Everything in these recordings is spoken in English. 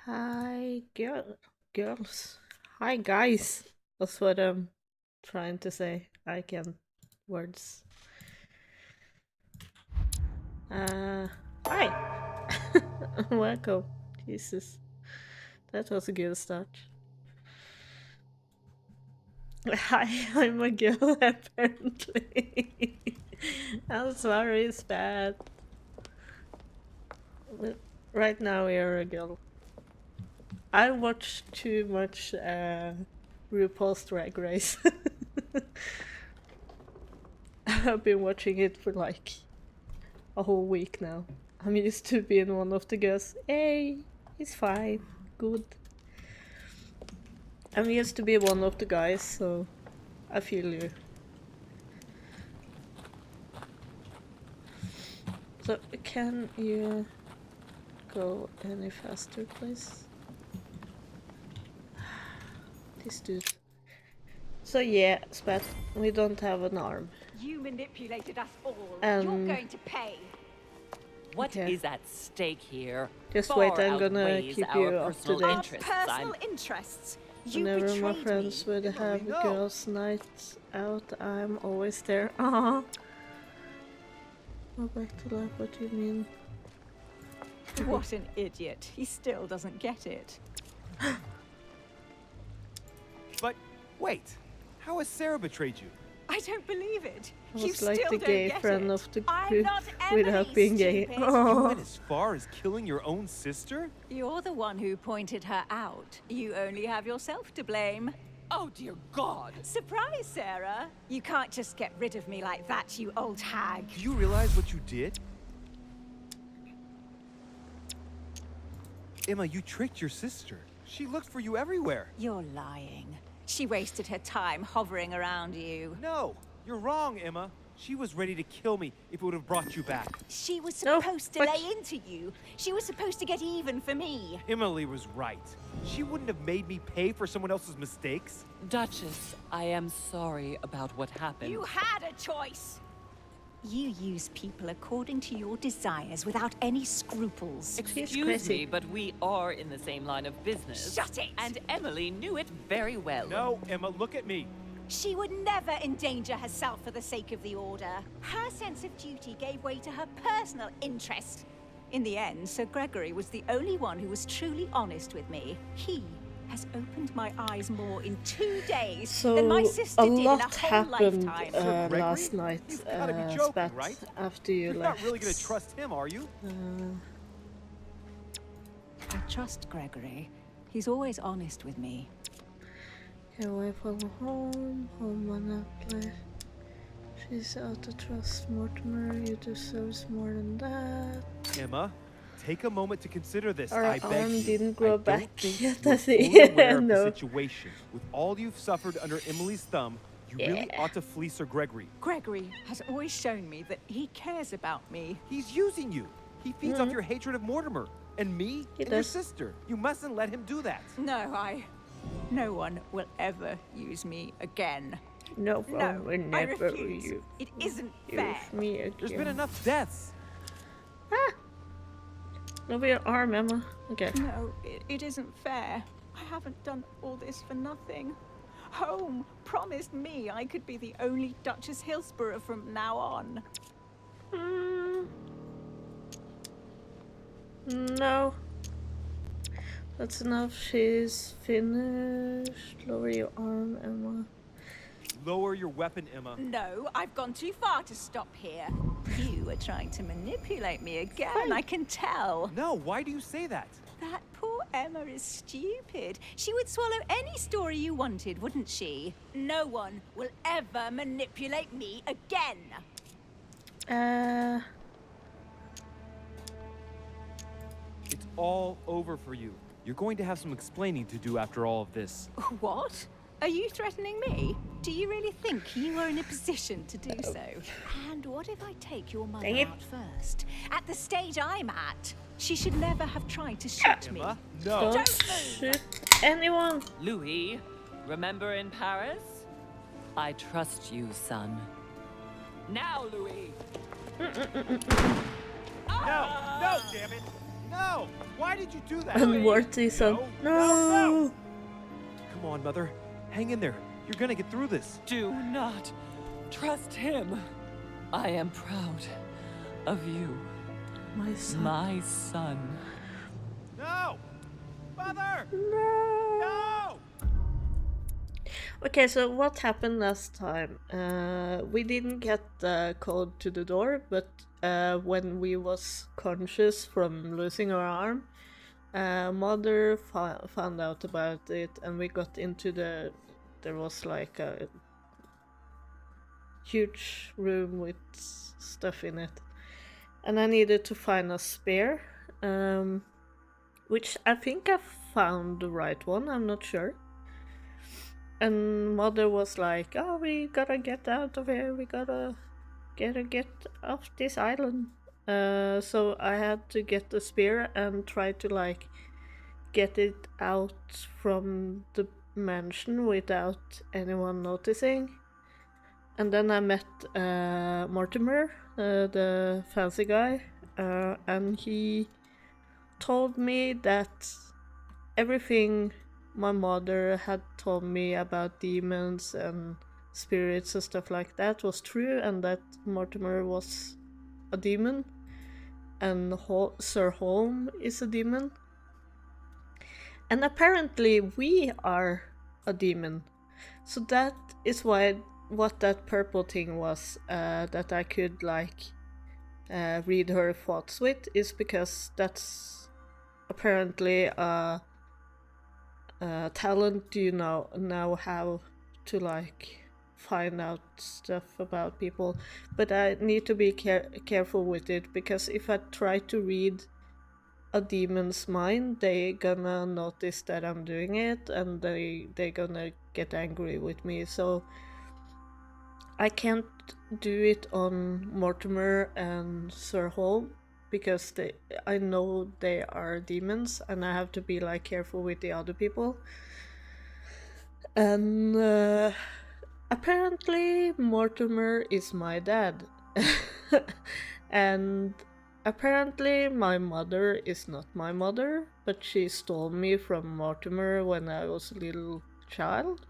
Hi, girls. Hi, guys. That's what I'm trying to say. I can words. Uh, Hi. Welcome. Jesus, that was a good start. Hi, I'm a girl. Apparently, I'm sorry. It's bad. But right now, you're a girl. I watch too much RuPaul's Drag Race. I've been watching it for like a whole week now. I'm used to being one of the girls. Hey, he's fine. Good. I'm used to be one of the guys, so I feel you. So, can you go any faster, please? This dude. So, yeah, Spat, we don't have an arm. You manipulated us all. You're Um, going to pay. What Okay. is at stake here? Just wait, Far I'm gonna outweighs keep our you up to personal date. interests. Personal interests. You Whenever my betrayed friends me. would Emily, have no. girls' nights out, I'm always there. Aww. Go back to life, what do you mean? What an idiot. He still doesn't get it. But wait, how has Sarah betrayed you? I don't believe it. I You was like still the don't gay get friend it. of the I'm group not without Emily, being gay. stupid. You Aww. went as far as killing your own sister? You're the one who pointed her out. You only have yourself to blame. Oh dear God! Surprise, Sarah. You can't just get rid of me like that, you old hag. Do you realize what you did? Emma, you tricked your sister. She looked for you everywhere. You're lying. She wasted her time hovering around you. No, you're wrong, Emma. She was ready to kill me if it would have brought you back. She was No, supposed to but- lay into you. She was supposed to get even for me. Emily was right. She wouldn't have made me pay for someone else's mistakes. Duchess, I am sorry about what happened. You had a choice. You use people according to your desires without any scruples. Excuse crazy. me, but we are in the same line of business. Shut it! And Emily knew it very well. No, Emma, look at me. She would never endanger herself for the sake of the Order. Her sense of duty gave way to her personal interest. In the end, Sir Gregory was the only one who was truly honest with me. He has opened my eyes more in 2 days So than my sister a did in a lot whole happened lifetime. Gregory? last night, You've gotta be joking, Spat, right? after you You're left. not really gonna trust him, are you? I trust Gregory. He's always honest with me. Your wife from home on a play. She's out to trust Mortimer, you deserve more than that. Emma, take a moment to consider this. Our I beg arm you. didn't grow I back don't think yet, you're I see. fully aware of No. the situation. With all you've suffered under Emily's thumb, you really Yeah. ought to flee Sir Gregory. Gregory has always shown me that he cares about me. He's using you. He feeds off your hatred of Mortimer and me He and your does. sister. You mustn't let him do that. No one will ever use me again. No, No, one will I never refuse. you It isn't use fair. me again. There's been enough deaths. Over your arm, Emma. Okay. No, it isn't fair. I haven't done all this for nothing. Home promised me I could be the only Duchess Hillsborough from now on. Mm. No. That's enough. She's finished. Lower your arm, Emma. Lower your weapon, Emma. No, I've gone too far to stop here. You are trying to manipulate me again, I can tell. No, why do you say that? That poor Emma is stupid. She would swallow any story you wanted, wouldn't she? No one will ever manipulate me again. It's all over for you. You're going to have some explaining to do after all of this. What? Are you threatening me? Do you really think you are in a position to do so? And what if I take your mother Dang it. out first? At the stage I'm at, she should never have tried to shoot me. Emma, no. Don't shoot anyone. Louis, remember in Paris? I trust you, son. Now, Louis! No, no, damn it. No! Why did you do that? Unworthy son. No! Come on, Mother. Hang in there. You're gonna get through this. Do not trust him. I am proud of you, My son. my son. No! Mother! No! No! Okay, so what happened last time? We didn't get the code to the door, but when we was conscious from losing our arm, Mother found out about it, and we got into there was like a huge room with stuff in it, and I needed to find a spear, which I think I found the right one, I'm not sure. And Mother was like, oh, we gotta get out of here, we gotta get off this island. So I had to get the spear and try to like get it out from the mansion without anyone noticing. And then I met Mortimer, the fancy guy, and he told me that everything my mother had told me about demons and spirits and stuff like that was true, and that Mortimer was a demon, and Sir Holm is a demon. And apparently we are a demon. So that is why what that purple thing was, that I could like read her thoughts with, is because that's apparently a talent you now have to like find out stuff about people. But I need to be careful with it, because if I try to read a demon's mind, they gonna notice that I'm doing it, and they gonna get angry with me. So I can't do it on Mortimer and Sir Holm, because I know they are demons, and I have to be like careful with the other people. And apparently Mortimer is my dad. And apparently my mother is not my mother, but she stole me from Mortimer when I was a little child.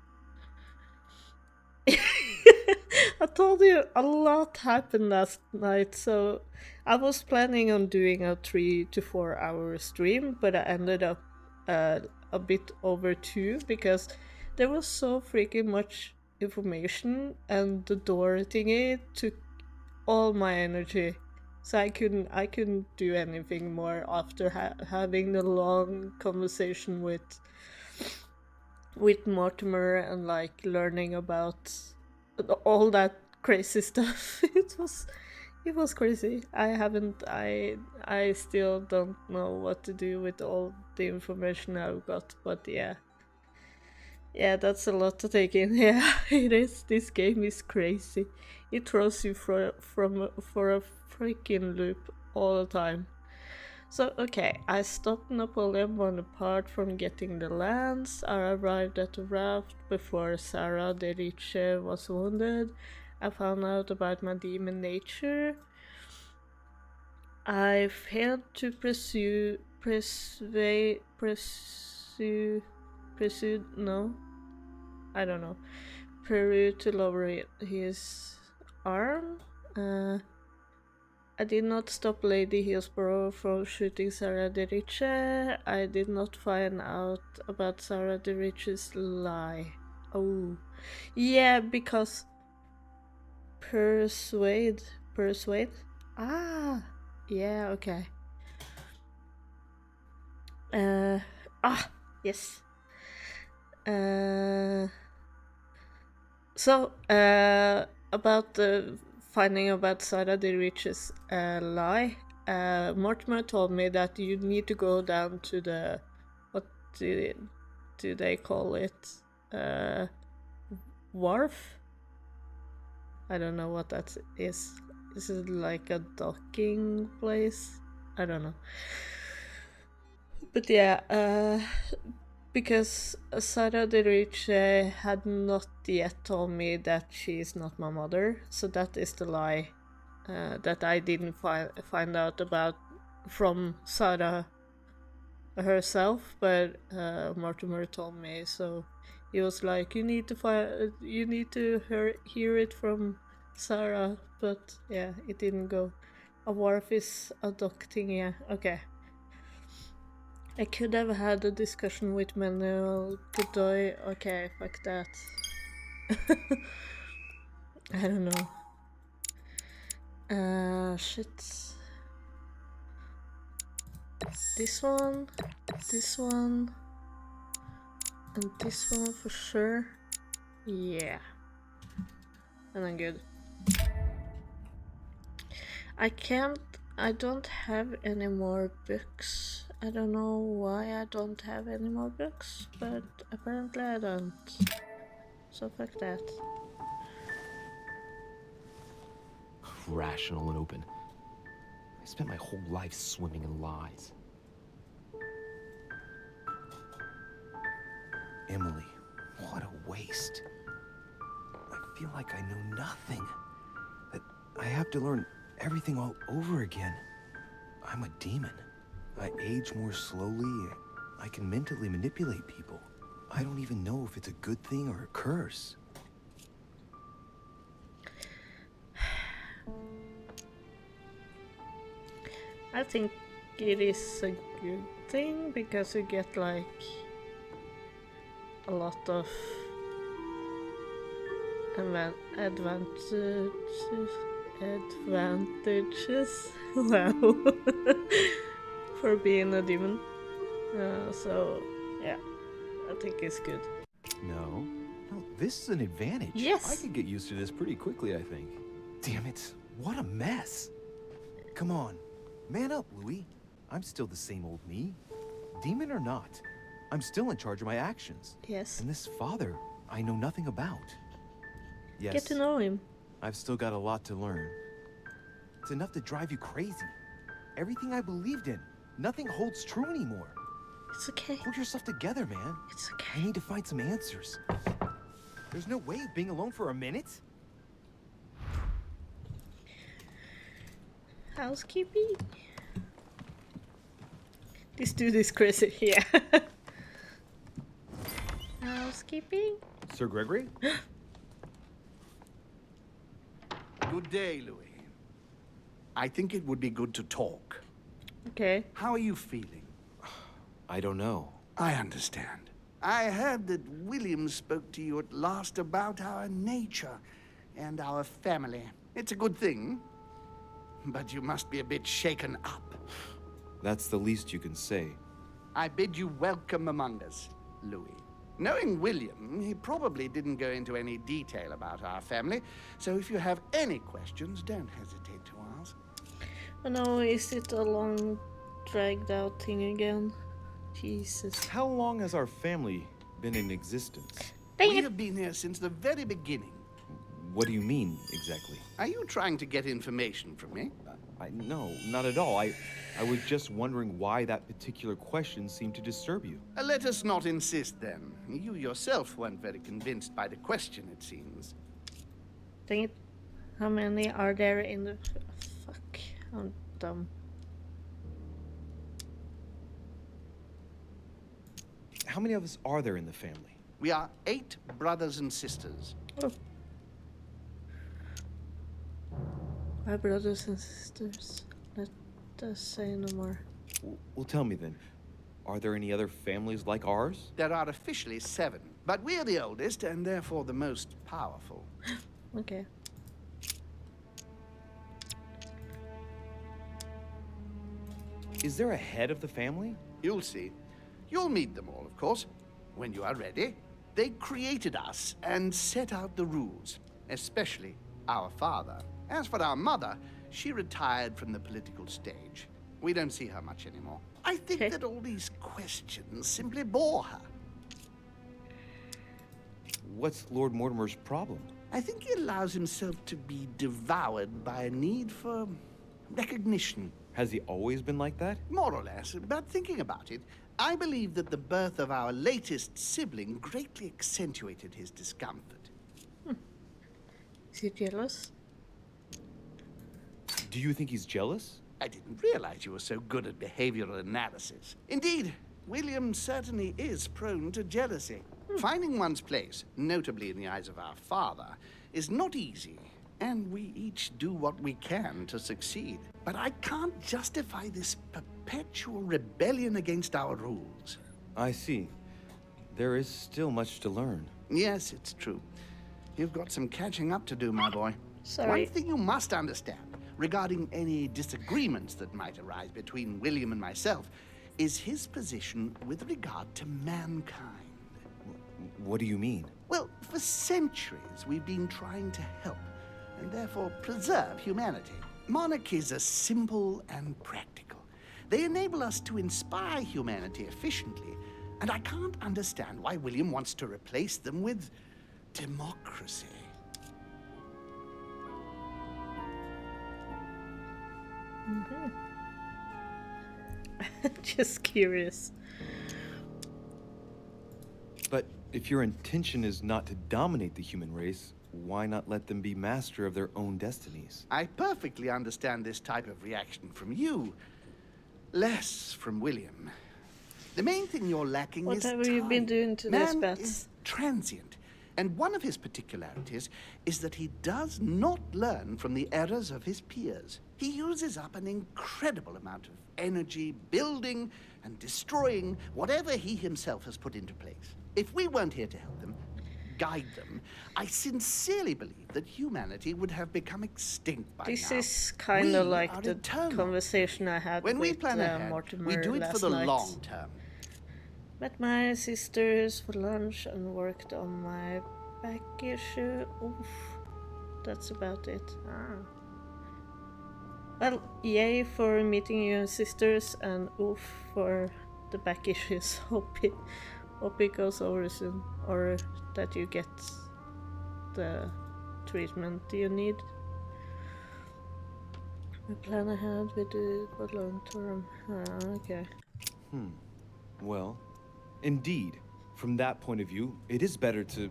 I told you a lot happened last night, so I was planning on doing a 3 to 4 hour stream, but I ended up a bit over 2, because there was so freaking much information, and the door thingy took all my energy. So I couldn't do anything more after having the long conversation with Mortimer, and like learning about all that crazy stuff. It was crazy. I still don't know what to do with all the information I've got, but yeah, that's a lot to take in. Yeah, it is. This game is crazy. It throws you for a freaking loop all the time. So, okay, I stopped Napoleon Bonaparte from getting the lands. I arrived at the raft before Sarah de Riche was wounded. I found out about my demon nature. I failed to pursue Peru to lower his arm. I did not stop Lady Hillsborough from shooting Sarah de Riche. I did not find out about Sarah de Riche's lie. Oh, yeah, because persuade. Ah, yeah, okay. Yes. So, about the finding about Sarah de Riche's lie, Mortimer told me that you need to go down to the, what do they call it? Wharf? I don't know what that is. Is it like a docking place? I don't know. But yeah, because Sarah de Riche had not yet told me that she is not my mother, so that is the lie that I didn't find out about from Sarah herself, but Mortimer told me, so he was like, you need to hear it from Sarah, but yeah, it didn't go. A Worf is adopting, yeah, okay. I could have had a discussion with Manuel Godoy. Okay, fuck that. I don't know. Shit. This one, and this one for sure. Yeah. And I'm good. I don't have any more books. I don't know why I don't have any more books, but apparently I don't. So fuck that. Rational and open. I spent my whole life swimming in lies. Emily, what a waste. I feel like I know nothing. That I have to learn everything all over again. I'm a demon. I age more slowly. I can mentally manipulate people. I don't even know if it's a good thing or a curse. I think it is a good thing because you get like a lot of advantages. Wow. For being a demon. So yeah, I think it's good. No, this is an advantage. Yes. I could get used to this pretty quickly, I think. Damn it, what a mess. Come on, man up, Louis. I'm still the same old me. Demon or not, I'm still in charge of my actions. Yes. And this father, I know nothing about. Yes, Get to know him. I've still got a lot to learn. It's enough to drive you crazy. Everything I believed in, nothing holds true anymore. It's okay. Pull yourself together, man. It's I okay. need to find some answers. There's no way of being alone for a minute. Housekeeping? This dude is crazy, yeah. Housekeeping? Sir Gregory? Good day, Louis. I think it would be good to talk. Okay. How are you feeling? I don't know. I understand. I heard that William spoke to you at last about our nature and our family. It's a good thing, but you must be a bit shaken up. That's the least you can say. I bid you welcome among us, Louis. Knowing William, he probably didn't go into any detail about our family, so if you have any questions, don't hesitate to ask. Oh no, is it a long, dragged out thing again? Jesus. How long has our family been in existence? Dang We it! have been here since the very beginning. What do you mean, exactly? Are you trying to get information from me? No, not at all. I was just wondering why that particular question seemed to disturb you. Let us not insist then. You yourself weren't very convinced by the question, it seems. Dang it. How many are there in the... Fuck. I'm dumb. How many of us are there in the family? We are 8 brothers and sisters. Oh. My brothers and sisters. Let us say no more. Well, tell me then. Are there any other families like ours? There are officially 7, but we're the oldest and therefore the most powerful. Okay. Is there a head of the family? You'll see. You'll meet them all, of course, when you are ready. They created us and set out the rules, especially our father. As for our mother, she retired from the political stage. We don't see her much anymore. I think Okay. that all these questions simply bore her. What's Lord Mortimer's problem? I think he allows himself to be devoured by a need for recognition. Has he always been like that? More or less, but thinking about it, I believe that the birth of our latest sibling greatly accentuated his discomfort. Is he jealous? Do you think he's jealous? I didn't realize you were so good at behavioral analysis. Indeed, William certainly is prone to jealousy. Finding one's place, notably in the eyes of our father, is not easy, and we each do what we can to succeed. But I can't justify this perpetual rebellion against our rules. I see. There is still much to learn. Yes, it's true. You've got some catching up to do, my boy. Sorry. One thing you must understand regarding any disagreements that might arise between William and myself is his position with regard to mankind. What do you mean? Well, for centuries we've been trying to help and therefore preserve humanity. Monarchies are simple and practical. They enable us to inspire humanity efficiently, and I can't understand why William wants to replace them with democracy. Just curious. But if your intention is not to dominate the human race, why not let them be master of their own destinies? I perfectly understand this type of reaction from you, less from William. The main thing you're lacking What is have you been time. doing to Man this, Bats? is transient, and one of his particularities is that he does not learn from the errors of his peers. He uses up an incredible amount of energy building and destroying whatever he himself has put into place. If we weren't here to help them, guide them, I sincerely believe that humanity would have become extinct by This now. is kind We of like are the eternal. conversation I had When we with plan ahead, Mortimer we do it for last the night. long term. Met my sisters for lunch and worked on my back issue. Oof. That's about it. Ah. Well, yay for meeting your sisters, and oof for the back issues. Hope it goes over soon, or that you get the treatment you need. We plan ahead, we do it for long term. Okay. Well, indeed, from that point of view, it is better to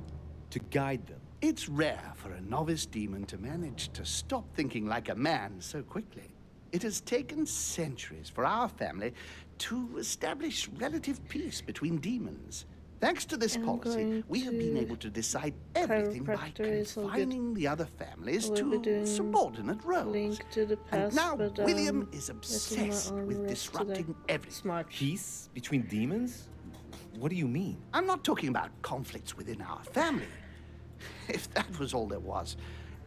guide them. It's rare for a novice demon to manage to stop thinking like a man so quickly. It has taken centuries for our family to establish relative peace between demons. Thanks to this I'm policy, going we have been to able to decide everything by chiropractor is all good. confining the other families We'll be to doing subordinate roles. Link to the And past, now but William is letting my obsessed arm with rest disrupting today. everything. Smart. Peace between demons? What do you mean? I'm not talking about conflicts within our family. If that was all there was,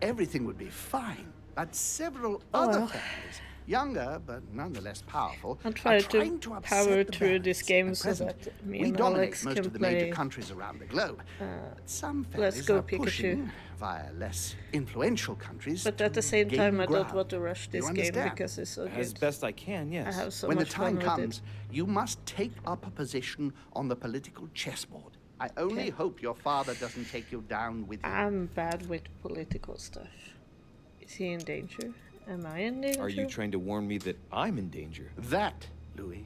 everything would be fine. But several other well. families, younger but nonetheless powerful, I'll are try to trying to upset power the through this balance. game At so present, that me we and dominate Alex most can of the major play, countries around the globe. But some Let's families Go are Pikachu. pushing, via less influential countries, But at the to same gain time, I don't ground. want to rush You this game understand? because it's so As good. best I can, yes. I have so When the much fun time with comes, it. you must take up a position on the political chessboard. I only Okay. hope your father doesn't take you down with him. I'm bad with political stuff. Is he in danger? Am I in danger? Are you trying to warn me that I'm in danger? That, Louis,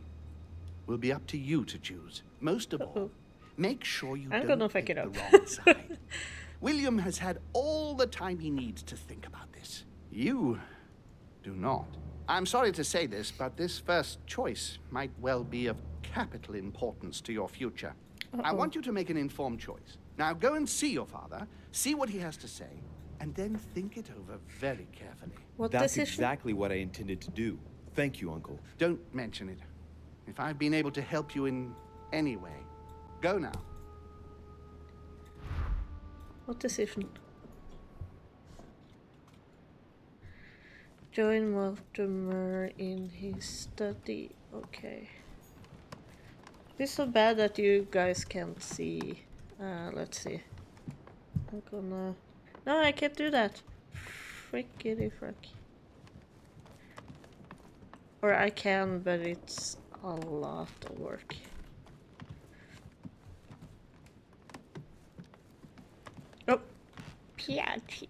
will be up to you to choose. Most of all, make sure you I'm don't gonna fuck pick it up. the wrong side. William has had all the time he needs to think about this. You do not. I'm sorry to say this, but this first choice might well be of capital importance to your future. I want you to make an informed choice. Now go and see your father, see what he has to say, and then think it over very carefully. What That's decision? exactly what I intended to do. Thank you, Uncle. Don't mention it. If I've been able to help you in any way, go now. What decision? Join Mortimer in his study. Okay. It's so bad that you guys can't see. Let's see. I'm gonna. No, I can't do that. Frickity frick. Or I can, but it's a lot of work. Oh, Piatti.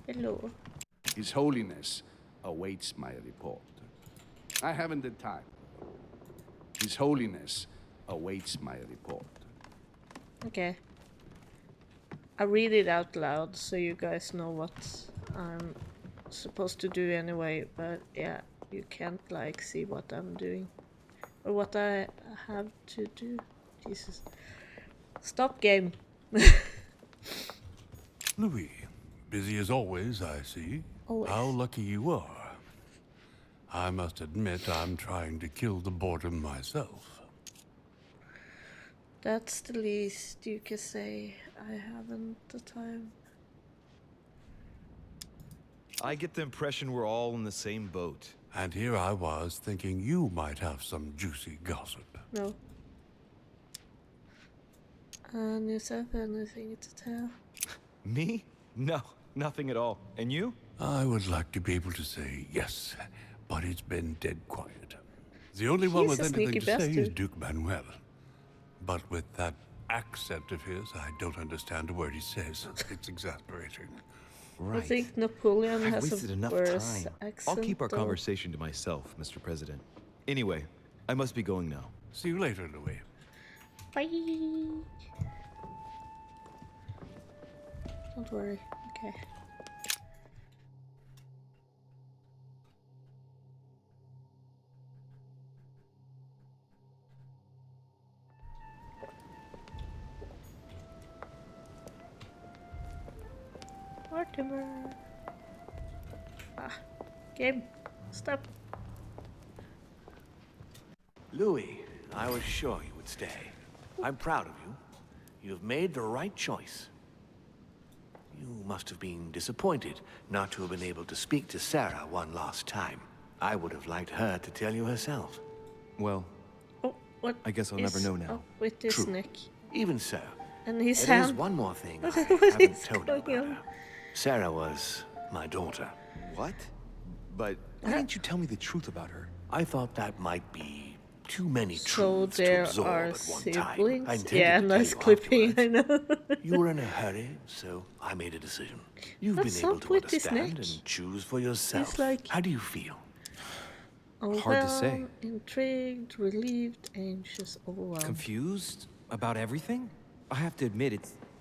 Hello. His Holiness awaits my report. I haven't the time. His Holiness awaits my report. Okay. I read it out loud so you guys know what I'm supposed to do anyway, but yeah. you can't like see what I'm doing or what I have to do. Jesus. Stop game. Louis, busy as always, I see. Always. How lucky you are. I must admit I'm trying to kill the boredom myself. That's the least you can say. I haven't the time. I get the impression we're all in the same boat. And here I was thinking you might have some juicy gossip. No. Yourself, anything to tell? Me? No, nothing at all. And you? I would like to be able to say yes, but it's been dead quiet. The only one He's with a anything sneaky to say is bastard. Duke Manuel. But with that accent of his, I don't understand a word he says. It's exasperating. Right. I think Napoleon I've has wasted a enough worse time. accent. I'll keep our though. conversation to myself, Mr. President. Anyway, I must be going now. See you later, Louis. Bye. Don't worry. Okay. Mortimer. Ah, game. Stop. Louis, I was sure you would stay. I'm proud of you. You've made the right choice. You must have been disappointed not to have been able to speak to Sarah one last time. I would have liked her to tell you herself. Well, Oh, what? I guess I'll never is know now. up with this True. neck? Even so, And his there is hand. one more thing I What haven't is told you going about on? her. Sarah was my daughter. what? But why didn't you tell me the truth about her? I thought that might be too many So truths to there absorb are at one time. I siblings. intended Yeah, to tell nice you clipping. I afterwards. know. You were in a hurry, so I made a decision. You've What's been able up to with his understand neck? and choose for yourself. like- How do you feel? Hard to say. Overwhelmed, intrigued, relieved, anxious, overwhelmed. Confused about everything? I have to admit,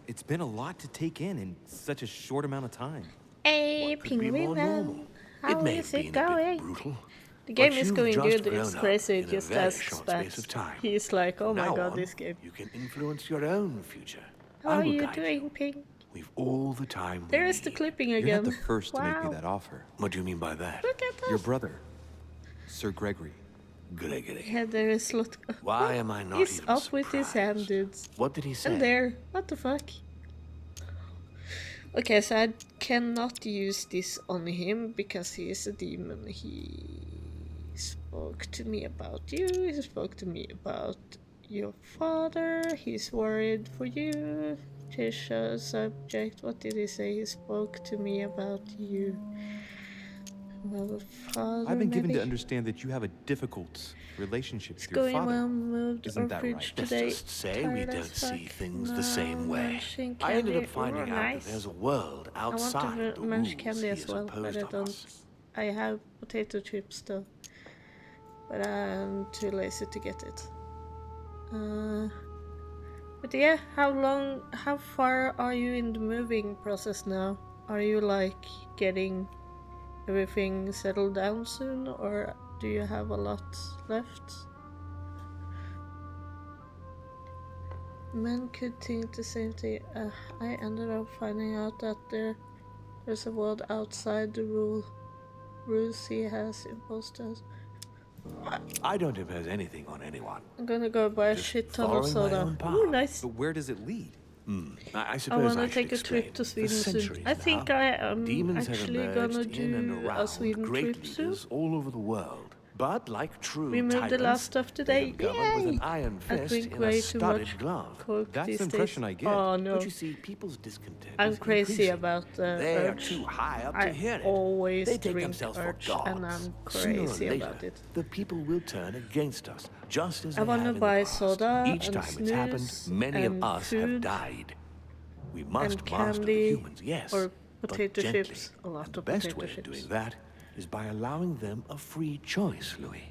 it's been a lot to take in such a short amount of time. Hey, Could be more normal. how It may is have it been a bit going? brutal. The game but is you've going just good. grown It's up crazy. in a Just very asks short back. space of time. He's like, oh my Now god, on, this game. You can influence your own future. How I are will you guide doing, Pink? We've all the time we There is the need. clipping You're again. not the first to make Wow. me that offer. What do you mean by that? Look at Your that. brother, Sir Gregory. Gregory. Yeah, there is lot. Why am I not He's even up with his hand, surprised? dudes. What did he say? And there. What the fuck? Okay, so I cannot use this on him because he is a demon. He spoke to me about you. He spoke to me about your father. He's worried for you. Tisha, subject. What did he say? He spoke to me about you. Well, father, I've been given maybe? to understand that you have a difficult relationship It's with your going father. well, moved Isn't that orphanage right? Let's today. just say we Tired as don't see fuck. things No, the same way. munching I ended candy. up finding Oh, out nice. that there's a world I want outside to the munch rules candy he as has well, but imposed I on don't. us. I have potato chips though, but I'm too lazy to get it. But yeah, how far are you in the moving process now? Are you like getting everything settled down soon, or do you have a lot left? Men could think the same thing. I ended up finding out that there's a world outside the rules he has imposed us. I don't impose anything on anyone. I'm gonna go buy a Just shit ton of following my soda. own path. Ooh, nice. But where does it lead? I I suppose wanna I should take a explain. trip to For Sweden soon. centuries I think now, I am demons actually have gonna emerged in and do around a Sweden great trip soon. leaders all over the world. But like true We moved the tyrants, last stuff they today. have governed with Yay! an iron I fist drink in way a too studded much glove. Coke That's these the impression days. I get. Oh no, But you see, people's discontent I'm is crazy increasing. about the They are urge. too high up I to hear it. always They take drink themselves for urge, gods. and I'm Sooner or crazy later, about it. the people will turn against us, just as I they wanna have in buy the past. soda Each and time it's happened, snus many and of us have food died. We must and master the candy humans, yes, or but potato gently. chips. A lot And of the best potato way of chips. doing that is by allowing them a free choice, Louis.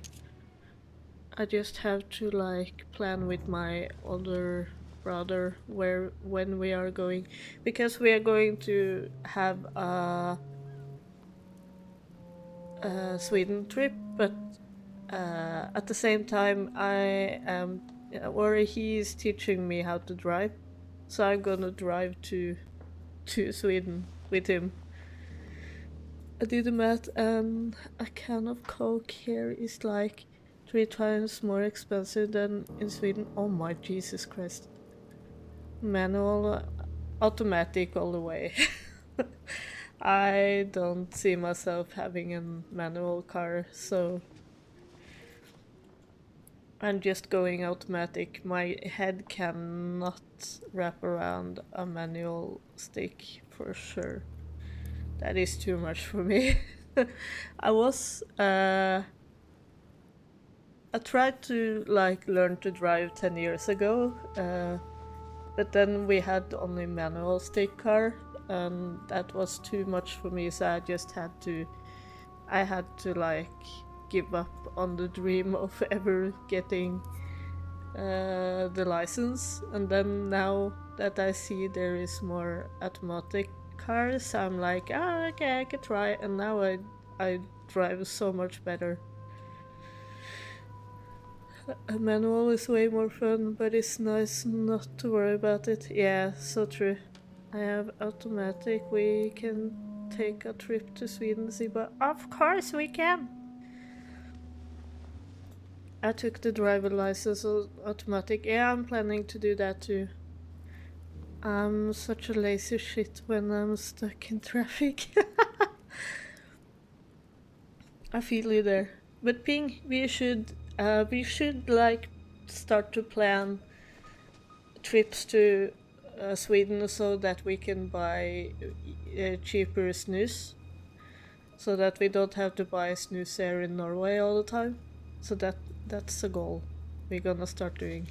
I just have to like plan with my older brother when we are going, because we are going to have a Sweden trip but at the same time, I am, or he is teaching me how to drive, so I'm gonna drive to Sweden with him. I did the math, and a can of Coke here is like 3 times more expensive than in Sweden. Oh my Jesus Christ! Manual, automatic all the way. I don't see myself having a manual car, so I'm just going automatic. My head cannot wrap around a manual stick for sure. That is too much for me. I tried to like learn to drive 10 years ago, but then we had only manual stick car, and that was too much for me, so I had to like give up on the dream of ever getting the license. And then now that I see there is more automatic cars, I'm like, okay, I can try, and now I drive so much better. A manual is way more fun, but it's nice not to worry about it. Yeah, so true. I have automatic. We can take a trip to Sweden, Ziba. Of course we can! I took the driver license automatic. Yeah, I'm planning to do that too. I'm such a lazy shit when I'm stuck in traffic. I feel you there. But Ping, we should like start to plan trips to Sweden so that we can buy cheaper snus, so that we don't have to buy snus here in Norway all the time. So that's the goal we're gonna start doing.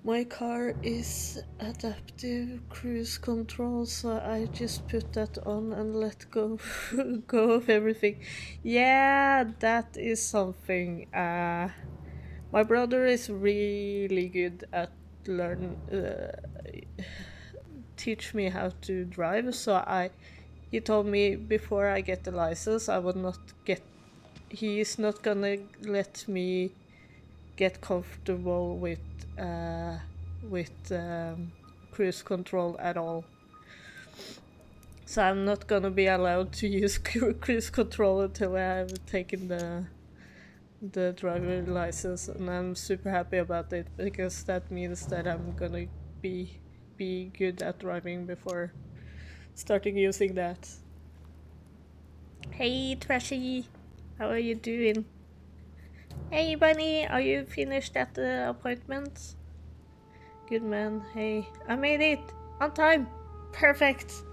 My car is adaptive cruise control, so I just put that on and let go of everything. Yeah, that is something. My brother is really good at teach me how to drive. So he told me before I get the license, I would not get. He is not gonna let me get comfortable with cruise control at all. So I'm not gonna be allowed to use cruise control until I have taken the driver license, and I'm super happy about it because that means that I'm gonna be good at driving before starting using that. Hey Trashy, how are you doing? Hey Bunny, are you finished at the appointment? Good man. Hey, I made it on time. Perfect.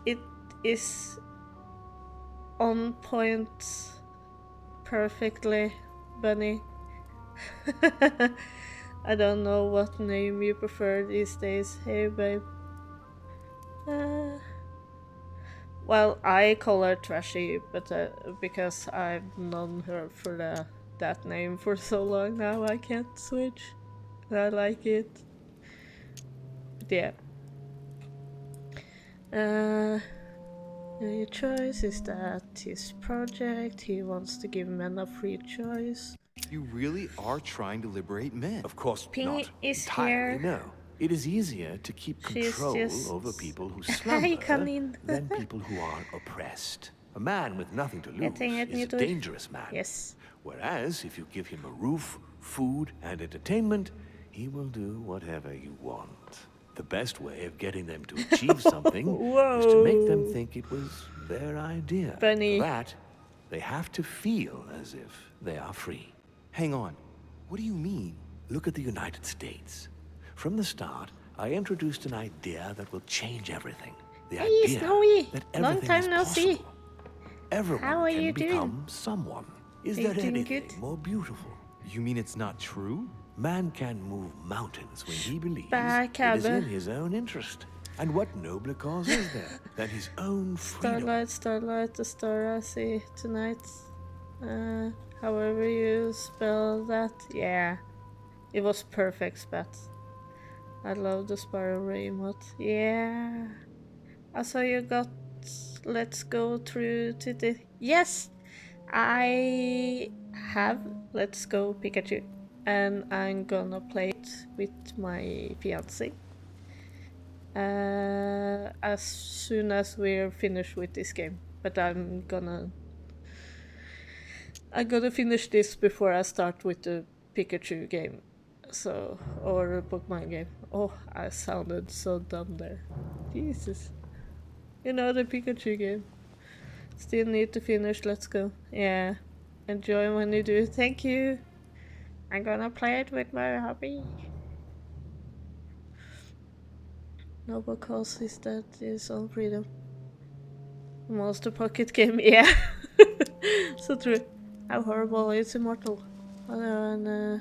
It is on point perfectly, Bunny. I don't know what name you prefer these days. Hey babe. Well, I call her Trashy, but because I've known her for that name for so long now, I can't switch. I like it. But yeah. Your choice is that his project. He wants to give men a free choice. You really are trying to liberate men. Of course Ping not is entirely, here. no. It is easier to keep She's control just- over people who Hi, slumber Colleen. than people who are oppressed. A man with nothing to lose Getting it, is a Nidor. dangerous man. Yes. Whereas if you give him a roof, food, and entertainment, he will do whatever you want. The best way of getting them to achieve something is to make them Whoa. think it was their idea. Bunny. For that, they have to feel as if they are free. Hang on. What do you mean? Look at the United States. From the start, I introduced an idea that will change everything. The Hey, idea Snowy. that Long everything time is no see. possible. Everyone How are can you doing? become someone. Is Are you there doing anything good? more beautiful? You mean it's not true? Man can move mountains when he believes Back, it is Abba. in his own interest. And what nobler cause is there than his own freedom? Starlight, the star I see tonight. However you spell that. Yeah. It was perfect, Spat. I love the spiral emote. Yeah. I saw you got Let's Go through to the... Yes! I have Let's Go Pikachu, and I'm gonna play it with my fiance as soon as we're finished with this game. But I'm gonna finish this before I start with the Pikachu game, so, or the Pokemon game. Oh, I sounded so dumb there. Jesus. You know, the Pikachu game. Still need to finish. Let's Go. Yeah. Enjoy when you do. Thank you. I'm gonna play it with my hubby. Noble Cause is that is on Freedom. Monster Pocket game, yeah. So true. How horrible is Immortal? And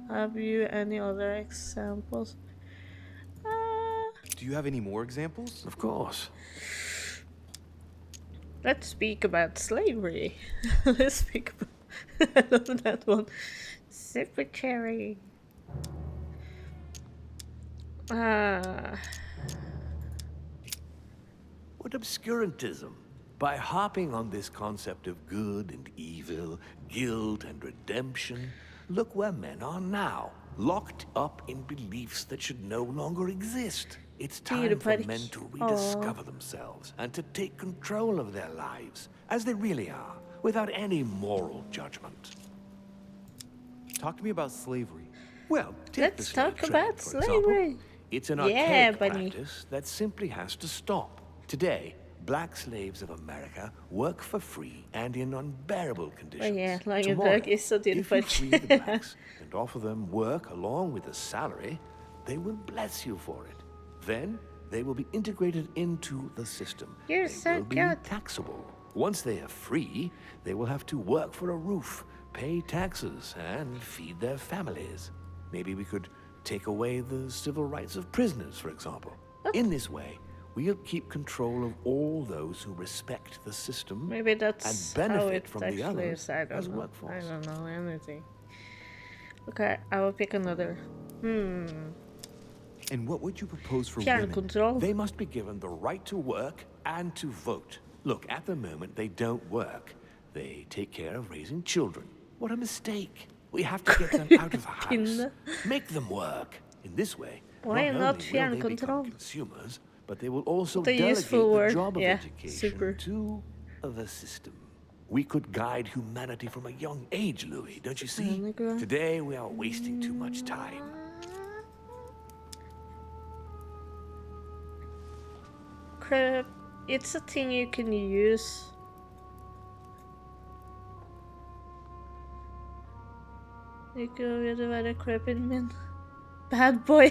have you any other examples? Do you have any more examples? Of course. Let's speak about slavery. Let's speak about I love that one. Secretary. What obscurantism! By harping on this concept of good and evil, guilt and redemption, look where men are now, locked up in beliefs that should no longer exist. It's time for men to rediscover themselves and to take control of their lives as they really are, without any moral judgment. Talk to me about slavery. Well, take the Let's slave talk trade, about for example. slavery. It's an Yeah, archaic bunny. practice that simply has to stop. Today, black slaves of America work for free and in unbearable conditions. yeah, Langenberg Tomorrow, is so if you different. free the blacks and offer them work along with a salary, they will bless you for it. Then, they will be integrated into the system. You're They so will be good. taxable. Once they are free, they will have to work for a roof, pay taxes, and feed their families. Maybe we could take away the civil rights of prisoners, for example. In this way, we'll keep control of all those who respect the system Maybe and that's how benefit it from the actually others is. I don't as know. I workforce. don't know anything. Okay, I will pick another. And what would you propose for women? Fjernkontroll. They must be given the right to work and to vote. Look, at the moment, they don't work. They take care of raising children. What a mistake. We have to get them out of the house. Kinder. Make them work. In this way, Why not not only will they become fjernkontroll? consumers, but they will also What a delegate useful the word. job of Yeah, education super. to the system. We could guide humanity from a young age, Louis, don't you see? Telegram. Today, we are wasting too much time. Crap. It's a thing you can use. Ikke vil det være creeping min. Bad boy.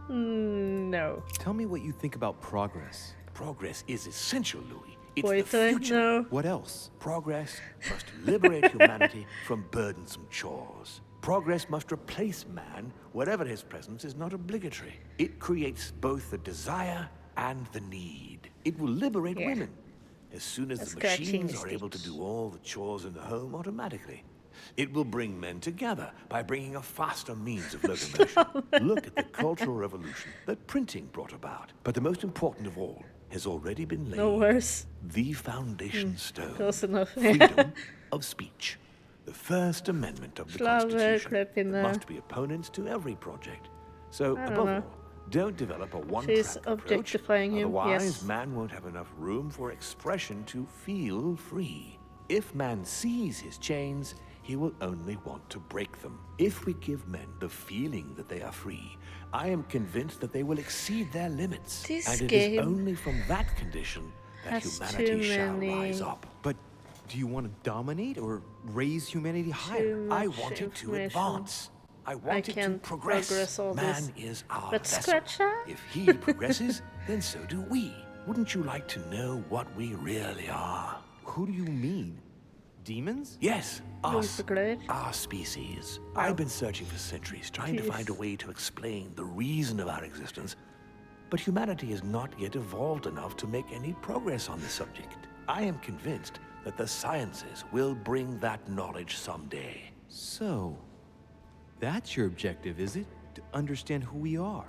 No. Tell me what you think about progress. Progress is essential, Louis. It's Boy the toy. future. No. What else? Progress must liberate humanity from burdensome chores. Progress must replace man wherever his presence is not obligatory. It creates both the desire and the need. It will liberate Yeah. women as soon as A the scratching machines are able to stitch. do all the chores in the home automatically. It will bring men together by bringing a faster means of locomotion. Look at the cultural revolution that printing brought about. But the most important of all has already been laid. No worse. The foundation stone. Close enough. Freedom of speech. The First Amendment of the Constitution. Slavery, There must be opponents to every project. So, I don't above know. all, don't develop a She's one-track approach. objectifying him, Otherwise, yes. man won't have enough room for expression to feel free. If man sees his chains, he will only want to break them. If we give men the feeling that they are free, I am convinced that they will exceed their limits. This and it game is only from that condition that has humanity too shall many- rise up. But do you want to dominate or raise humanity higher? Too I much want it to information. advance. I want it to can't progress. progress all Man this. is our But vessel. Scratcher? If he progresses, then so do we. Wouldn't you like to know what we really are? Who do you mean? Demons? Yes, us, Loosegrade. our species. I've been searching for centuries, trying to find a way to explain the reason of our existence. But humanity has not yet evolved enough to make any progress on the subject. I am convinced that the sciences will bring that knowledge someday. So, that's your objective, is it? To understand who we are.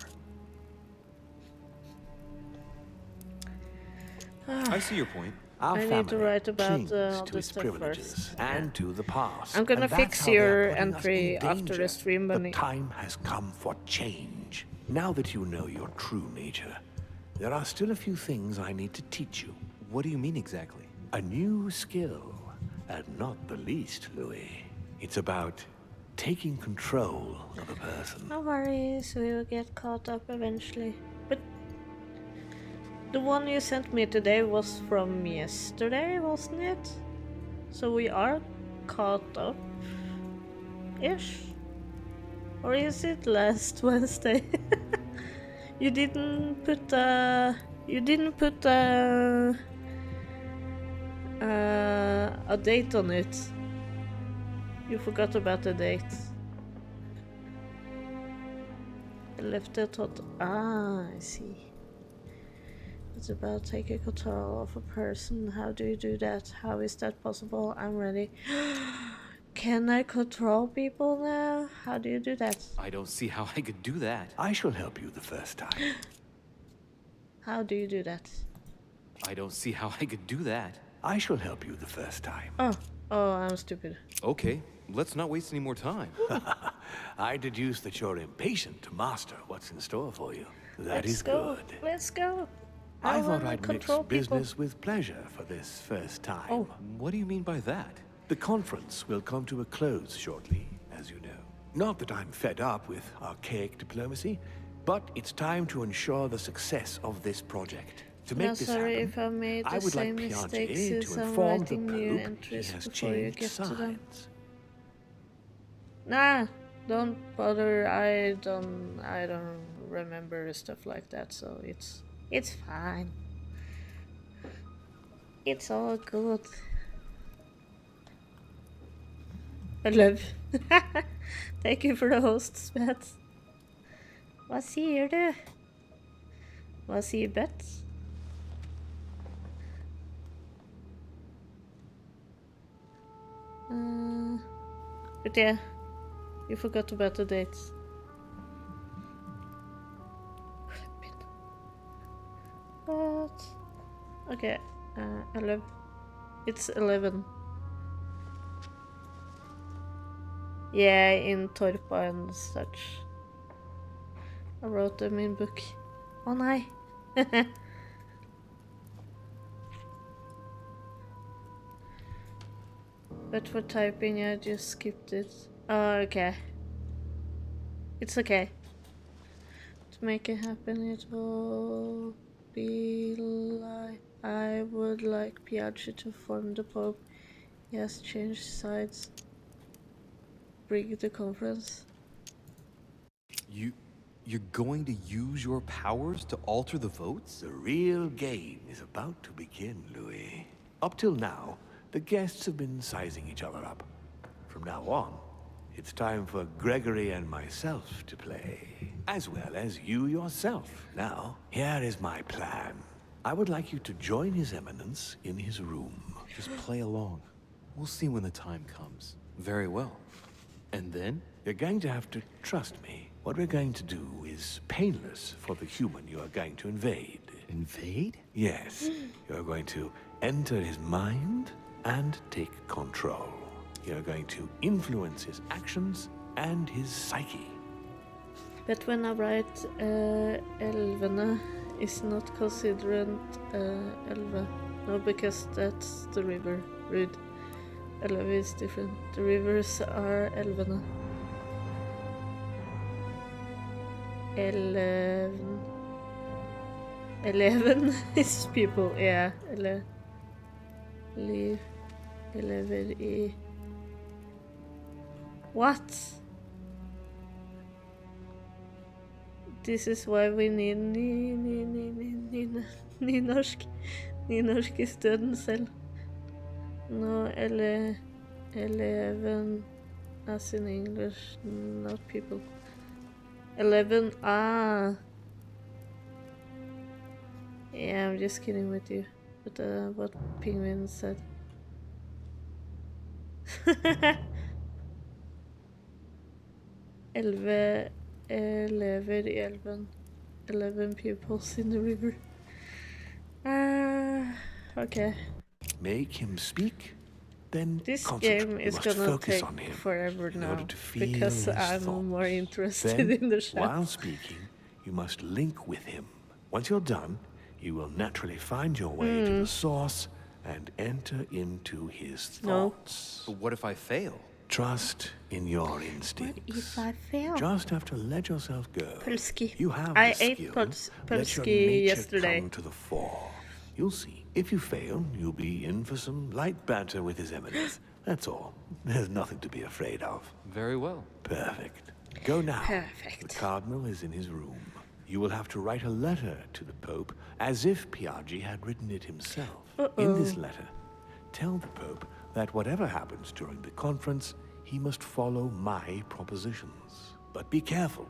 I see your point. Our I need family to write about clings all to the its stuff privileges first. and to the past. I'm gonna and that's fix how they're your putting us entry in after the danger. stream, The Bunny. time has come for change. Now that you know your true nature, there are still a few things I need to teach you. What do you mean exactly? A new skill, and not the least, Louis. It's about taking control of a person. No worries, we will get caught up eventually. But the one you sent me today was from yesterday, wasn't it? So we are caught up ish? Or is it last Wednesday? You didn't put a date on it. You forgot about the date. I left it at... Ah, I see. It's about taking control of a person. How do you do that? How is that possible? I'm ready. Can I control people now? How do you do that? I don't see how I could do that. I shall help you the first time. How do you do that? I don't see how I could do that. I shall help you the first time. Oh, I'm stupid. Okay, let's not waste any more time. I deduce that you're impatient to master what's in store for you. That is Let's go. good. Let's go. I thought wanna I'd mix control people. business with pleasure for this first time. Oh, what do you mean by that? The conference will come to a close shortly, as you know. Not that I'm fed up with archaic diplomacy, but it's time to ensure the success of this project. To make No, this sorry happen, if I made I the would like same Piaget mistakes since to I'm inform the writing new Pope he entries has before you changed get to them. sides. Nah, don't bother. I don't remember stuff like that, so it's fine. It's all good. I love. Thank you for the hosts, Matt. Hva sier du? Hva sier Bet? But yeah, you forgot about the dates. What? Okay, 11. It's 11. Yeah, in Torpa and such. I wrote them in book. Oh, nei. But for typing, I just skipped it. Oh, okay. It's okay. To make it happen, it will be like... I would like Piaget to form the Pope. He has changed sides. Bring the conference. You're going to use your powers to alter the votes? The real game is about to begin, Louis. Up till now, the guests have been sizing each other up. From now on, it's time for Gregory and myself to play, as well as you yourself. Now, here is my plan. I would like you to join His Eminence in his room. Just play along. We'll see when the time comes. Very well. And then? You're going to have to trust me. What we're going to do is painless for the human you are going to invade. Invade? Yes. You're going to enter his mind and take control. You're going to influence his actions and his psyche. But when I write Elvene is not considered Elve. No, because that's the river. Rude. Elve is different. The rivers are Elvene. 11 is people, yeah. Leave 11 I. What? This is why we need nynorsk. Nynorsk is døden selv. No, 11 as in English, not people. 11, Yeah, I'm just kidding with you. But what Penguin said. 11 elever I elven. 11 pupils in the river. Okay. make him speak, then This concentrate. game You is must gonna focus take on him forever in now order to feel because his I'm thoughts. more interested Then, in the show. while speaking, you must link with him. Once you're done, you will naturally find your way to the source and enter into his No. thoughts. But what if I fail? Trust in your What instincts. if I fail? Just have to let yourself go. Pulski. You have I the ate skill. Let your Pulski nature yesterday. come to the fore. You'll see. If you fail, you'll be in for some light banter with His Eminence. That's all. There's nothing to be afraid of. Very well. Perfect. Go now. Perfect. The Cardinal is in his room. You will have to write a letter to the Pope as if Piaggi had written it himself. In this letter, tell the Pope that whatever happens during the conference, he must follow my propositions. But be careful.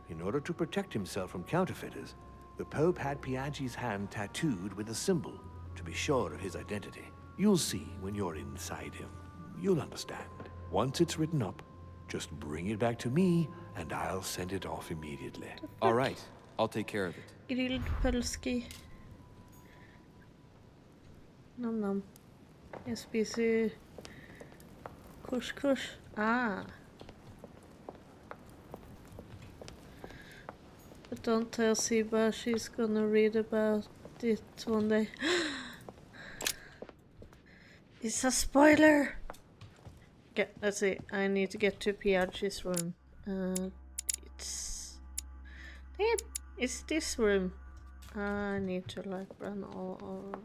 In order to protect himself from counterfeiters, the Pope had Piaggi's hand tattooed with a symbol to be sure of his identity. You'll see when you're inside him. You'll understand. Once it's written up, just bring it back to me, and I'll send it off immediately. All right, I'll take care of it. Grilled Pulski. Nom nom. Jeg spiser couscous. Ah. But don't tell Siba, she's gonna read about it one day. It's a spoiler! Okay, let's see. I need to get to Piaggi's room. It's this room. I need to like run all over.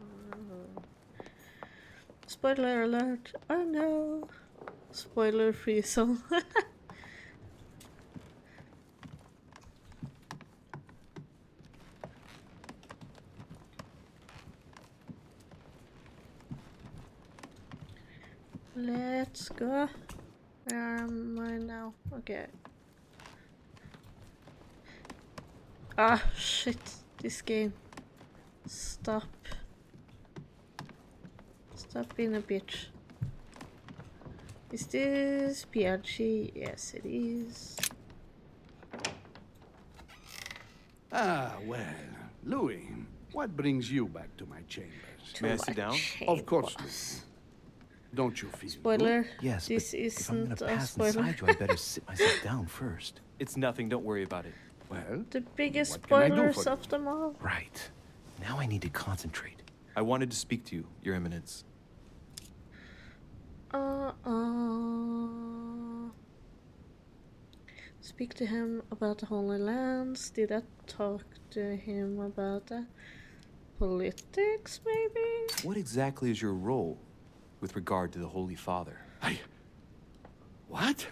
Spoiler alert! Oh no! Spoiler free zone. Let's go. Where am I now? Okay. Ah, shit. This game. Stop. Stop being a bitch. Is this Piaggi? Yes, it is. Ah, well, Louis, what brings you back to my chambers? May I sit down? Of course, Louis. Don't you feel Spoiler. good? Yes, This but if I'm isn't gonna a pass spoiler. inside you, I better sit myself down first. It's nothing, don't worry about it. Well, The biggest What can I do spoilers for you? of them all. Right. Now I need to concentrate. I wanted to speak to you, Your Eminence. Speak to him about the Holy Lands. Did I talk to him about the politics, maybe? What exactly is your role with regard to the Holy Father? what?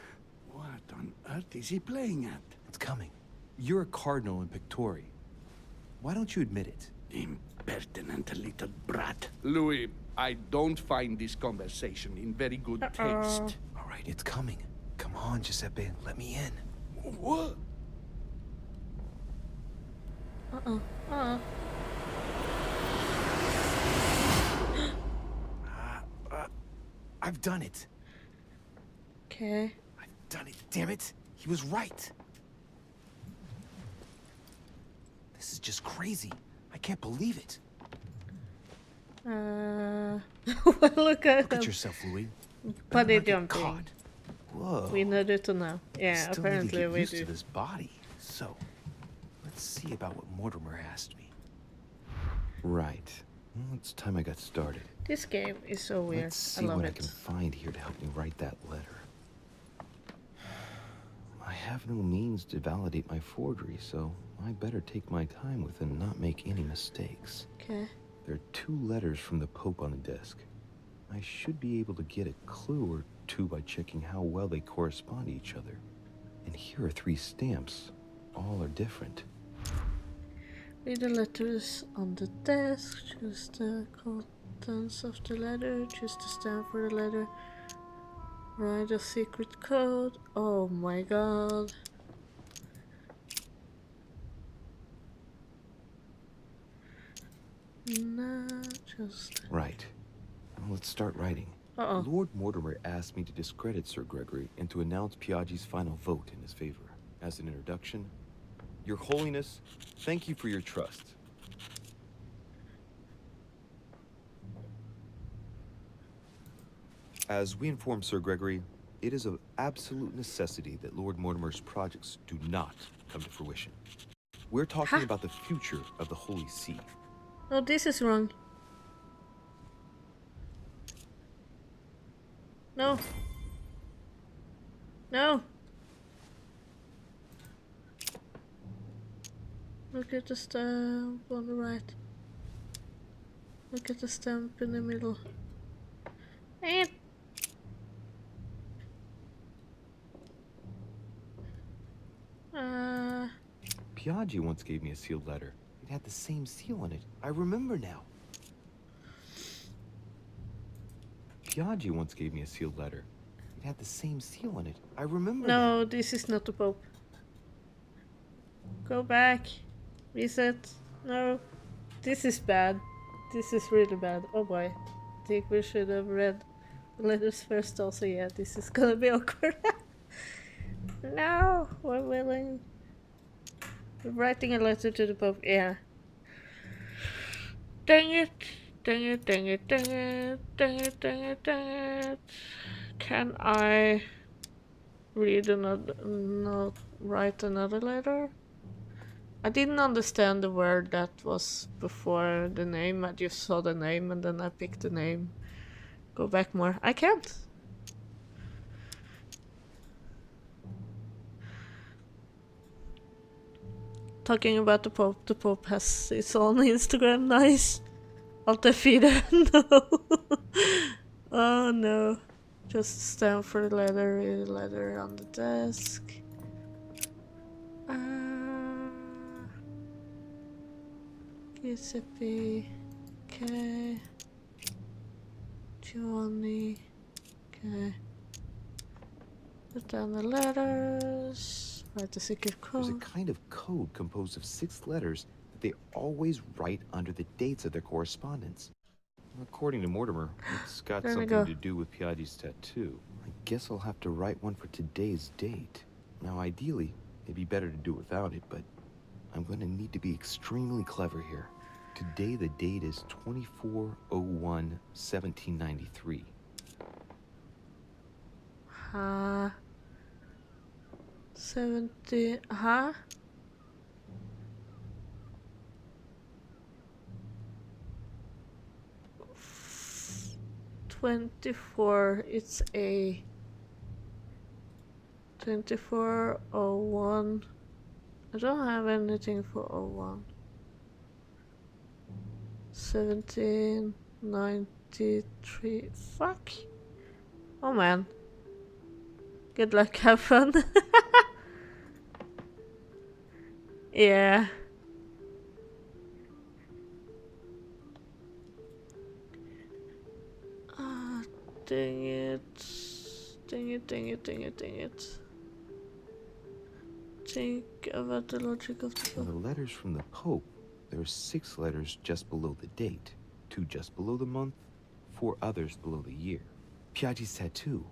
What on earth is he playing at? It's coming. You're a cardinal in Pictori. Why don't you admit it? Impertinent little brat. Louis, I don't find this conversation in very good taste. All right, it's coming. Come on, Giuseppe, let me in. What? I've done it. Okay. I've done it, damn it. He was right. This is just crazy. I can't believe it. Look at Look at him. yourself, Louis. You better Buddy not get jumping. caught. Whoa. We needed to know. Yeah, Still need to apparently get we used do. to this body. So, let's see about what Mortimer asked me. Right. Well, it's time I got started. This game is so weird. Let's I see love what I it. can find here to help me write that letter. I have no means to validate my forgery, so I better take my time with it and not make any mistakes. Okay. There are 2 letters from the Pope on the desk. I should be able to get a clue or 2 by checking how well they correspond to each other. And here are 3 stamps. All are different. Read the letters on the desk. Choose the contents of the letter. Choose the stamp for the letter. Write a secret code. Oh my god. Not just. Right. Well, let's start writing. Uh-oh. Lord Mortimer asked me to discredit Sir Gregory and to announce Piaggi's final vote in his favor. As an introduction, Your Holiness, thank you for your trust. As we informed Sir Gregory, it is of absolute necessity that Lord Mortimer's projects do not come to fruition. We're talking about the future of the Holy See. Oh, this is wrong. No. No. Look at the stamp on the right. Look at the stamp in the middle. And Piaggi once gave me a sealed letter. It had the same seal on it. I remember now. Piaggi once gave me a sealed letter. It had the same seal on it. I remember now. no, this is not the Pope. Go back. Reset. No. This is bad. This is really bad. Oh boy. I think we should have read the letters first also. Yeah, this is gonna be awkward. No, we're willing. We're writing a letter to the Pope. Yeah. Dang it. Dang it, dang it, dang it, dang it, dang it, dang it. Can I read another, not write another letter? I didn't understand the word that was before the name. I just saw the name and then I picked the name. Go back more. I can't. Talking about the Pope has its own Instagram. Nice. Alt F4. No. Oh no. Just stamp for the letter, read the letter on the desk. Giuseppe. Okay. Giovanni. Okay. Put down the letters. Write the secret There's a code. kind of code composed of 6 letters that they always write under the dates of their correspondence. According to Mortimer, it's got There we something go. to do with Piaggi's tattoo. I guess I'll have to write one for today's date. Now, ideally, it'd be better to do without it, but I'm going to need to be extremely clever here. Today, the date is 24/01/1793. Huh? 70. Huh? F 24. It's a 24/01. I don't have anything for 01. 1793. Fuck. Oh man. Good luck, have fun. Yeah. Ah, dang it. Dang it, dang it, dang it, dang it. Think about the logic of the Now, the book. letters from the Pope, there are 6 letters just below the date, 2 just below the month, 4 others below the year. Piaggi's tattoo.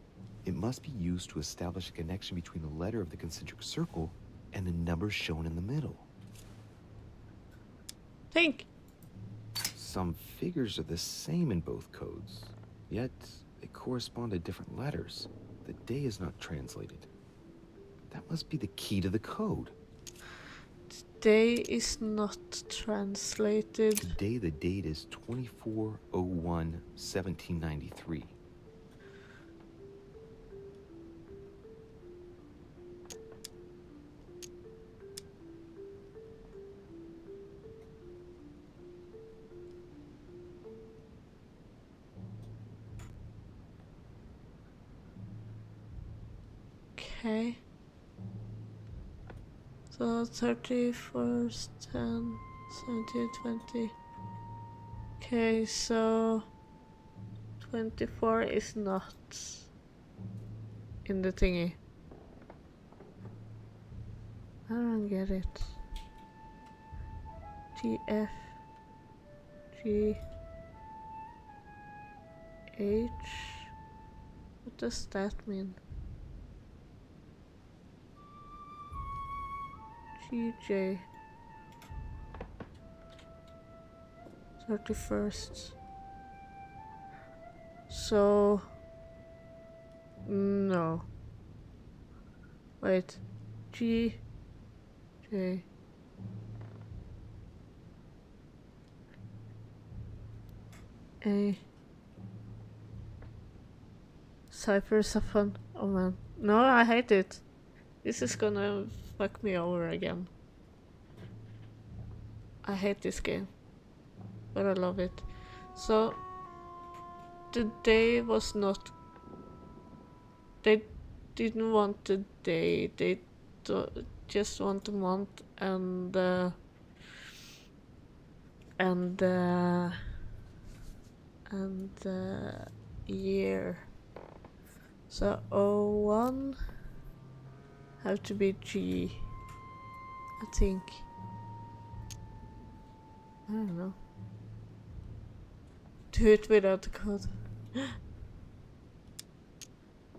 It must be used to establish a connection between the letter of the concentric circle and the numbers shown in the middle. Think. Some figures are the same in both codes, yet they correspond to different letters. The day is not translated. That must be the key to the code. Day is not translated. Today, the date is 24/01/1793. Okay. So 31st, 10, 17, 20. Okay, so 24 is not in the thingy. I don't get it. GF G H. What does that mean? GJ 31st. So No. Wait. G. J. A. Cypher's a fun. Oh man. No, I hate it. This is gonna fuck me over again. I hate this game. But I love it. So the day was not. They didn't want the day. They just want the month and year. So 01 have to be G. I think. I don't know. Do it without the code.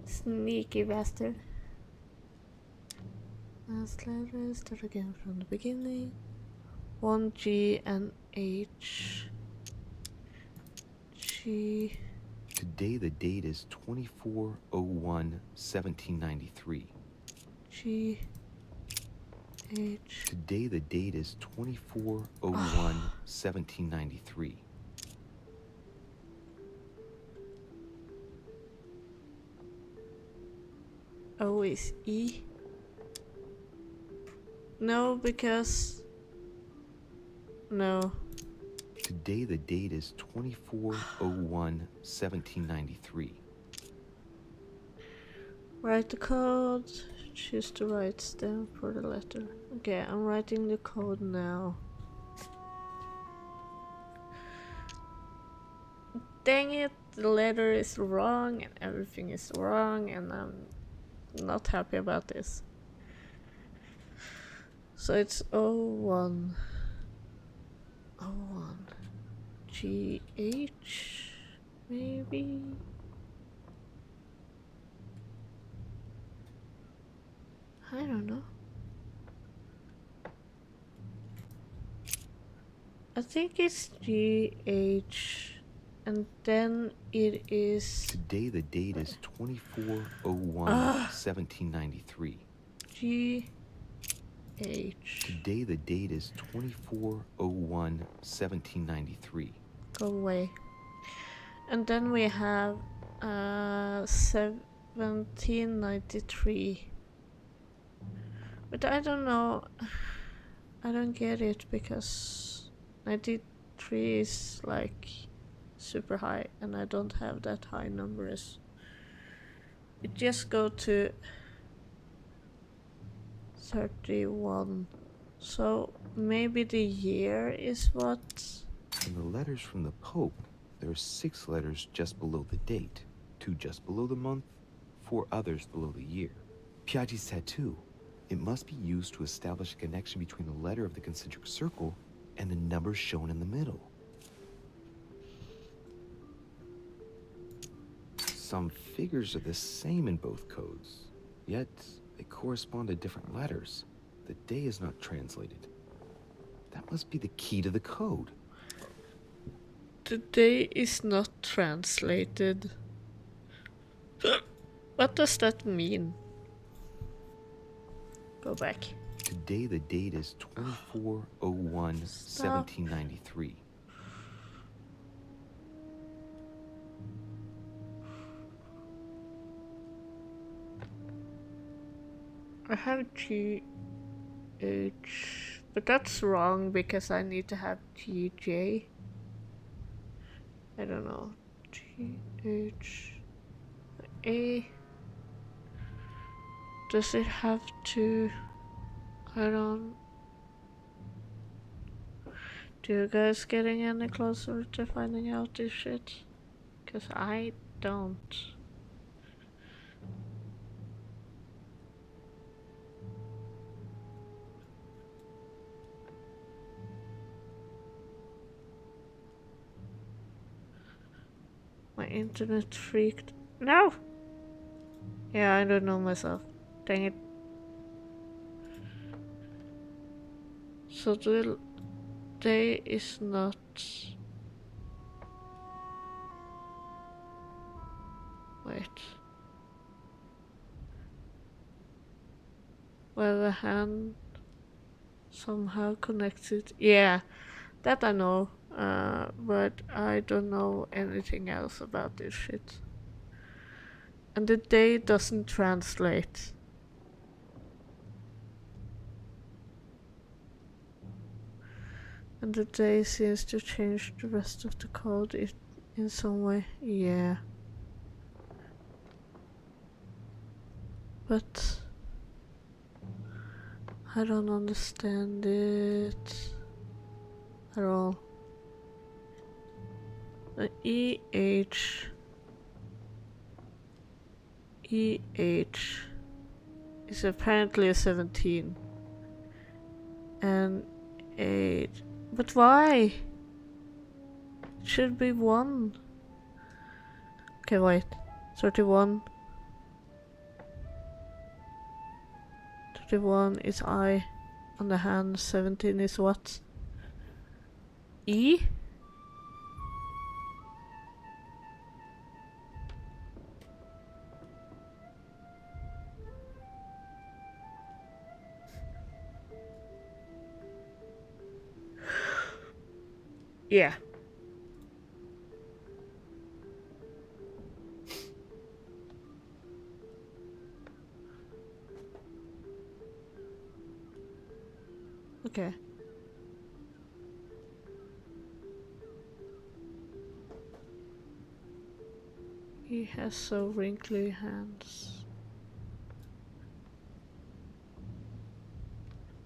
Sneaky bastard. Last letter, start again from the beginning. 1 G and H. G. Today the date is 24/01/1793. G. H. Today the date is 24/01/1793. O is E. No, because... No. Today the date is 24/01/1793. Write the code. Choose the right stamp for the letter. Okay, I'm writing the code now. Dang it, the letter is wrong and everything is wrong and I'm not happy about this. So it's 01. 01. GH, maybe? I don't know. I think it's GH, and then it is Today the date is 24/01/1793. GH. Today the date is 24/01/1793. Go away. And then we have 1793. But I don't know. I don't get it because 93 is like super high and I don't have that high numbers. It just go to 31. So maybe the year is what? In the letters from the Pope, there are 6 letters just below the date, 2 just below the month, 4 others below the year. Piaggi's tattoo. It must be used to establish a connection between the letter of the concentric circle and the numbers shown in the middle. Some figures are the same in both codes, yet they correspond to different letters. The day is not translated. That must be the key to the code. The day is not translated. What does that mean? Go back. Today the date is 24/01/1793. I have GH, but that's wrong because I need to have GJ. I don't know. GH. A. Does it have to... I don't... Do you guys getting any closer to finding out this shit? Cause I don't. My internet freaked. No! Yeah, I don't know myself. Dang it. So the day is not... Wait. where the hand somehow connected. Yeah, that I know. But I don't know anything else about this shit. And the day doesn't translate. And the day seems to change the rest of the code in some way. Yeah. But I don't understand it at all. The EH is apparently a 17 and 8. But why? It should be 1. Okay, wait. 31. 31 is I on the hand. 17 is what? E? Yeah. Okay. He has so wrinkly hands.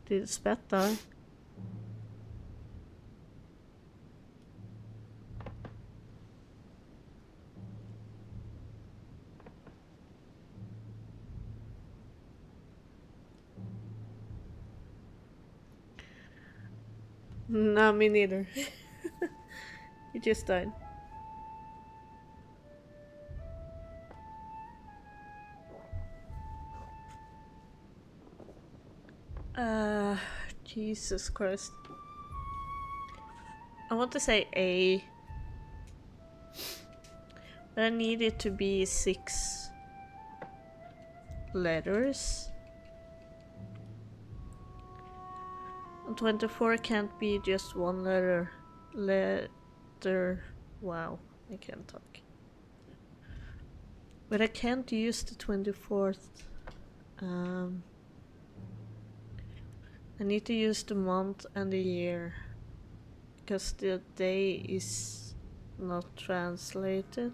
Did Spat die? No, me neither. He just died. Jesus Christ. I want to say A. But I need it to be 6 letters. And 24 can't be just 1 letter. Wow, I can't talk. But I can't use the 24th. I need to use the month and the year. Because the day is not translated.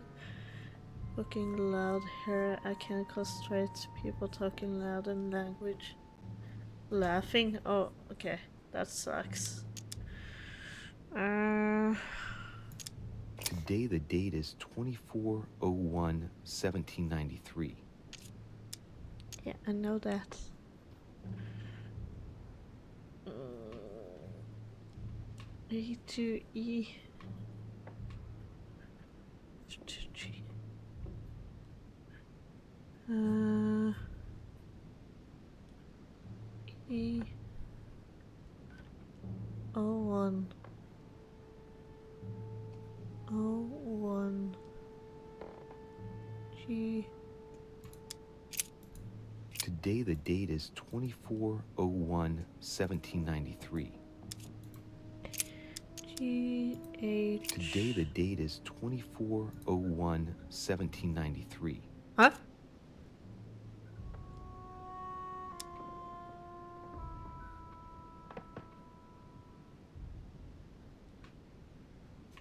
Talking loud here, I can't concentrate. People talking loud in language. Laughing? Oh, okay. That sucks. Today the date is 24/01/1793. Yeah, I know that. A to E to G. E O1 O1 G. Today the date is 24/01/1793. GH. Today the date is 24/01/1793. Huh?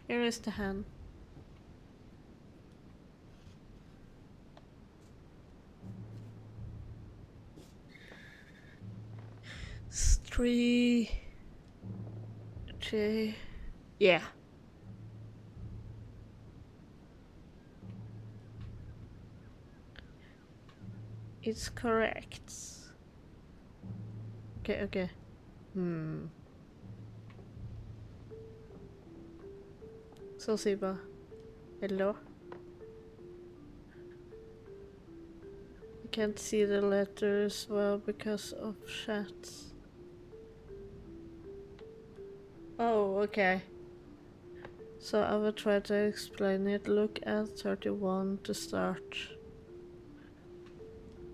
Here is the hand. It's 3 J. Yeah. It's correct. Okay. So Siba. Hello? I can't see the letters well because of chat. Oh, okay. So I will try to explain it. Look at 31 to start.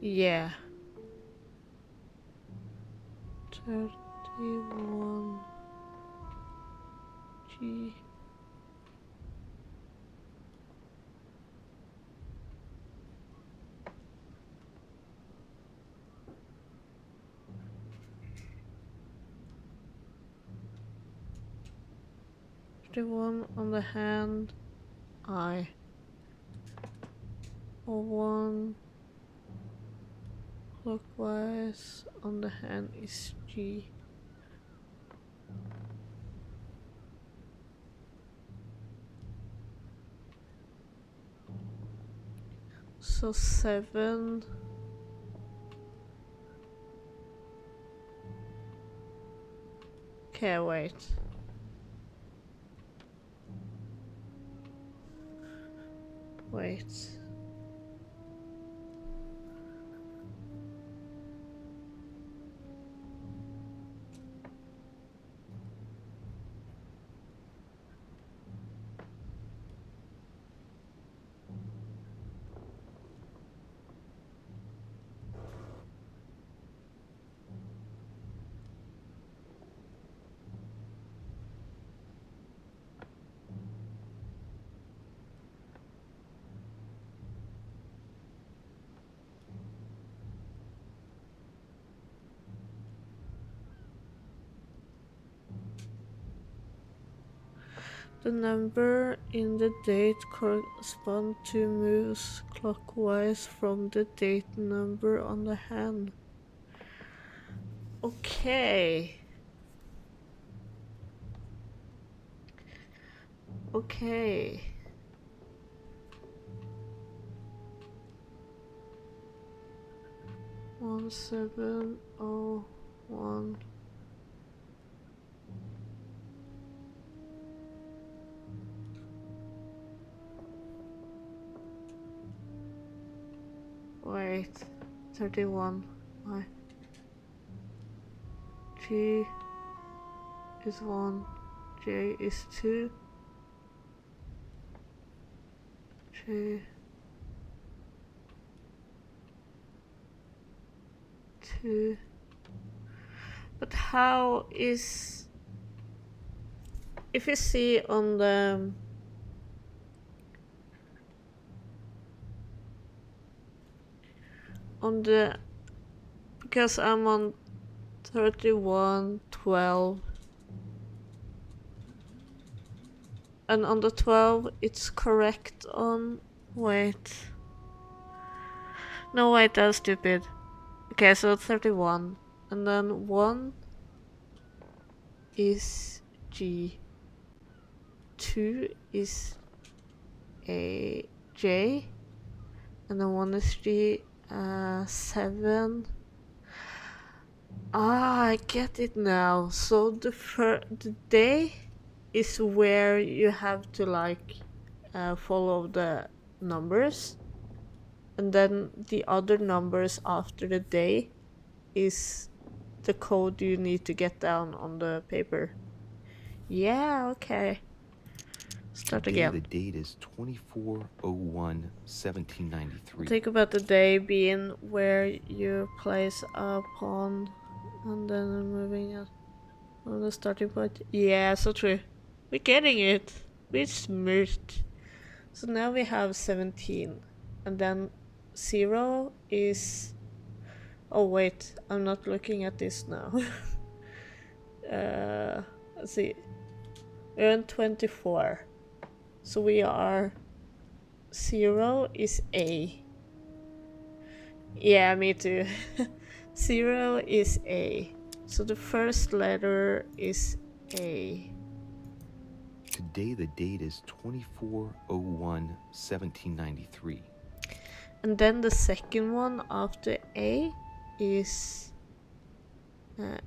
Yeah. 31 G. The one on the hand, I. Or one clockwise on the hand is G. So 7. Okay, wait. Wait. The number in the date corresponds to moves clockwise from the date number on the hand. Okay. Okay. One 701. Wait, 31. I. G is 1, J is 2, J 2. But how is, if you see on the because I'm on 3112 and on the 12 it's correct on, wait, no wait, that's stupid. Okay, so 31 and then 1 is G, 2 is a J, and then 1 is G, 7. Ah, I get it now. So the day is where you have to like follow the numbers, and then the other numbers after the day is the code you need to get down on the paper. Yeah, okay. Start again. The date is 24/01/1793. Think about the day being where you place a pawn and then moving it on the starting point. Yeah, so true. We're getting it. We're smart. So now we have 17. And then 0 is... Oh wait, I'm not looking at this now. Let's see. We're on 24. So we are... 0 is A. Yeah, me too. 0 is A. So the first letter is A. Today the date is 24/01/1793. And then the second one after A is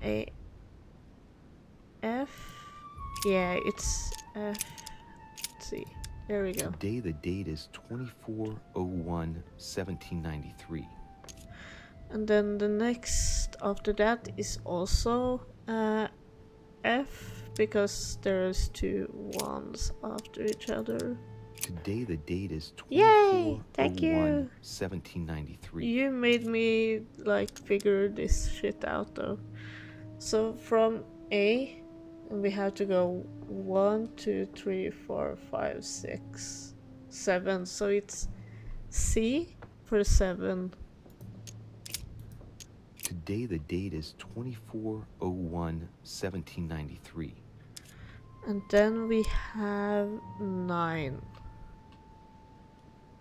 A F. Yeah, it's F. Let's see. There we go. Today the date is 24/01/1793. And then the next after that is also F, because there's 2 1s after each other. Today the date is Yay! Thank you. 24/01/1793. You made me like figure this shit out though. So from A, we have to go 1, 2, 3, 4, 5, 6, 7. So it's C for 7. Today the date is 24/01/1793. And then we have 9.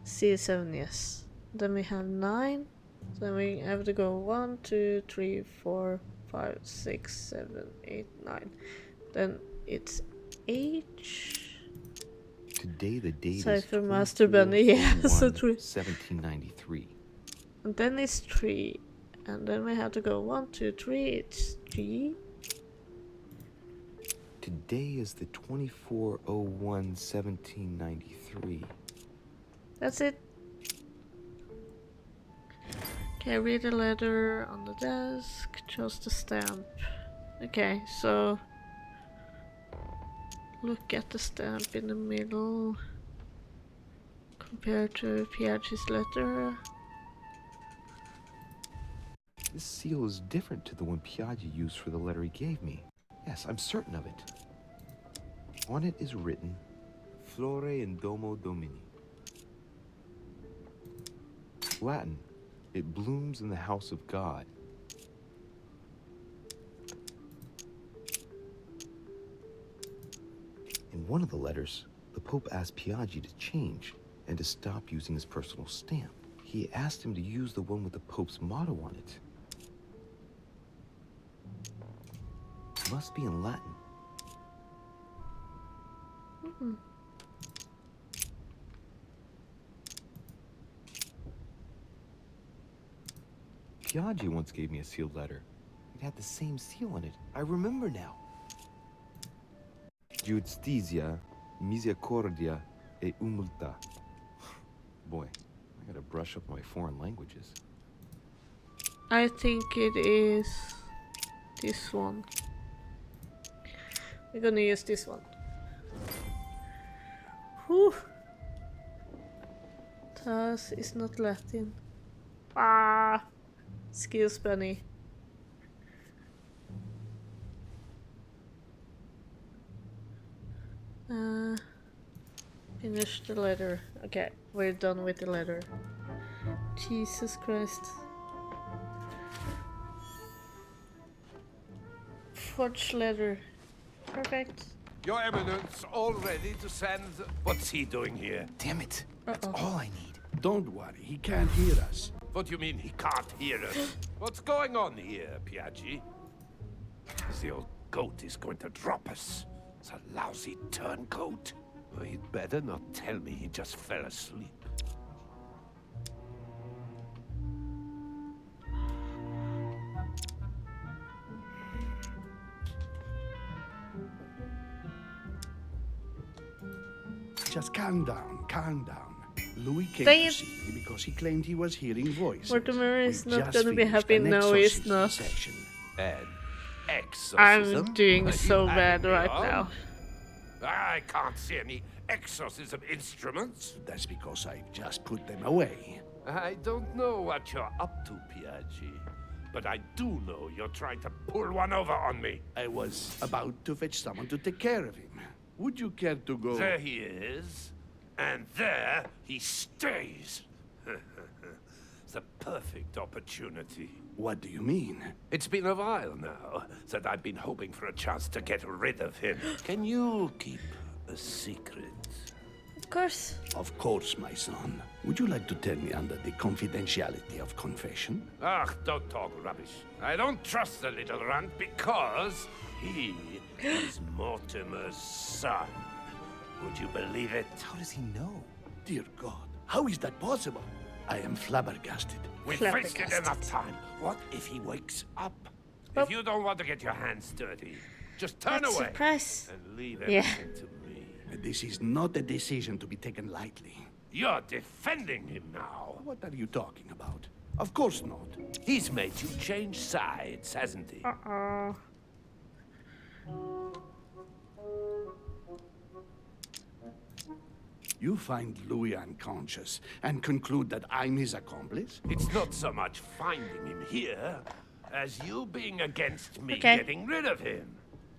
C7, yes. Then we have 9. Then we have to go 1, 2, 3, 4, 5, 6, 7, 8, 9. Then it's H. Today the date Cypher is Master Bunny, yeah, so true. 1793. And then it's 3. And then we have to go 1, 2, 3. It's G. Today is the 24/01/1793. That's it. Okay, read the letter on the desk. Chose the stamp. Okay, so look at the stamp in the middle. Compared to Piaggi's letter. This seal is different to the one Piaggi used for the letter he gave me. Yes, I'm certain of it. On it is written, Flore in Domo Domini. Latin, it blooms in the house of God. In one of the letters, the Pope asked Piaggi to change and to stop using his personal stamp. He asked him to use the one with the Pope's motto on it. It must be in Latin. Piaggi once gave me a sealed letter. It had the same seal on it. I remember now. Giustizia, misericordia e humiltà. Boy, I gotta brush up my foreign languages. I think it is this one. We're gonna use this one. Whew. Tas is not Latin. Ah! Skills bunny. Finish the letter. Okay, we're done with the letter. Jesus Christ. Forge letter. Perfect. Your Eminence, all ready to send... What's he doing here? Damn it! That's all I need. Don't worry, he can't hear us. What do you mean he can't hear us? What's going on here, Piaggi? The old goat is going to drop us. It's a lousy turncoat. Well, he'd better not tell me he just fell asleep. Just calm down, calm down. Louis came Dang to it. see me because he claimed he was hearing voices. Mortimer is We've not just gonna be finished happy. an No, he's exorcism not. session. An exorcism? I'm doing Are so you bad having me right on? now. I can't see any exorcism instruments. That's because I've just put them away. I don't know what you're up to, Piaggi, but I do know you're trying to pull one over on me. I was about to fetch someone to take care of him. Would you care to go? There he is, and there he stays. It's a perfect opportunity. What do you mean? It's been a while now that I've been hoping for a chance to get rid of him. Can you keep a secret? Of course. Of course, my son. Would you like to tell me under the confidentiality of confession? Ach, don't talk rubbish. I don't trust the little runt because he is Mortimer's son. Would you believe it? How does he know? Dear God, how is that possible? I am flabbergasted. We've wasted enough time. What if he wakes up? Oh. If you don't want to get your hands dirty, just turn That's away surprise. and leave Yeah. everything to me. This is not a decision to be taken lightly. You're defending him now. What are you talking about? Of course not. He's made you change sides, hasn't he? Uh-oh. You find Louis unconscious and conclude that I'm his accomplice? It's not so much finding him here as you being against me Okay. getting rid of him.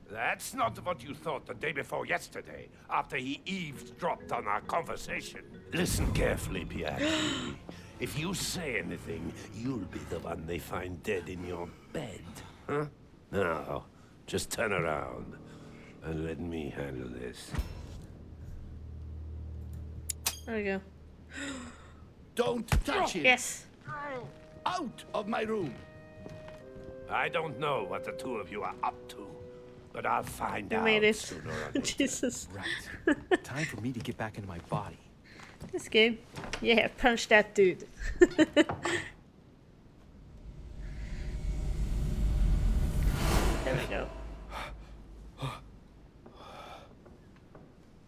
That's not what you thought the day before yesterday, after he eavesdropped on our conversation. Listen carefully, Piaggi. If you say anything, you'll be the one they find dead in your bed. Huh? Now, just turn around and let me handle this. There we go. Don't touch him! Yes. Out of my room! I don't know what the two of you are up to, but I'll find You out made it. sooner or later. Jesus. Right. Time for me to get back into my body. This game. Yeah, punch that dude. There we go.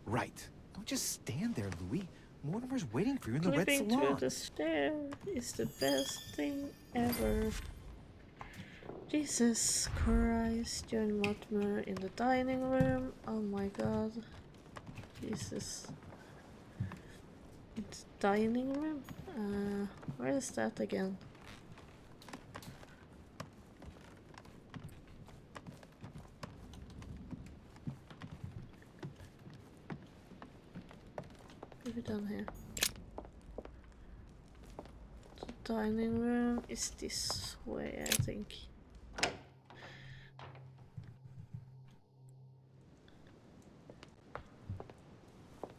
Right. Don't just stand there, Louis. Mortimer's waiting for you in the red Clipping salon. to the stair is the best thing ever. Jesus Christ, John Mortimer in the dining room. Oh my god. Jesus. It's dining room? Where is that again? What have we done here? The dining room is this way, I think.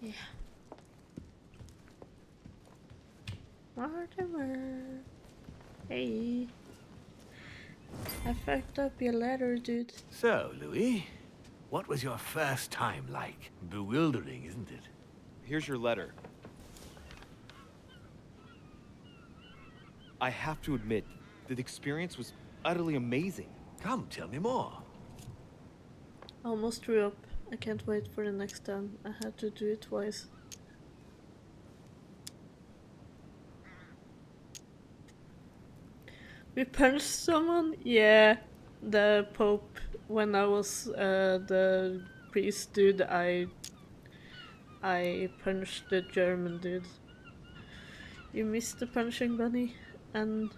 Yeah. Mortimer. Hey. I fucked up your letter, dude. So, Louis, what was your first time like? Bewildering, isn't it? Here's your letter. I have to admit, the experience was utterly amazing. Come, tell me more. Almost threw up. I can't wait for the next time. I had to do it twice. We punched someone? Yeah. The Pope, when I was the priest dude, I punched the German dude. You missed the punching bunny, and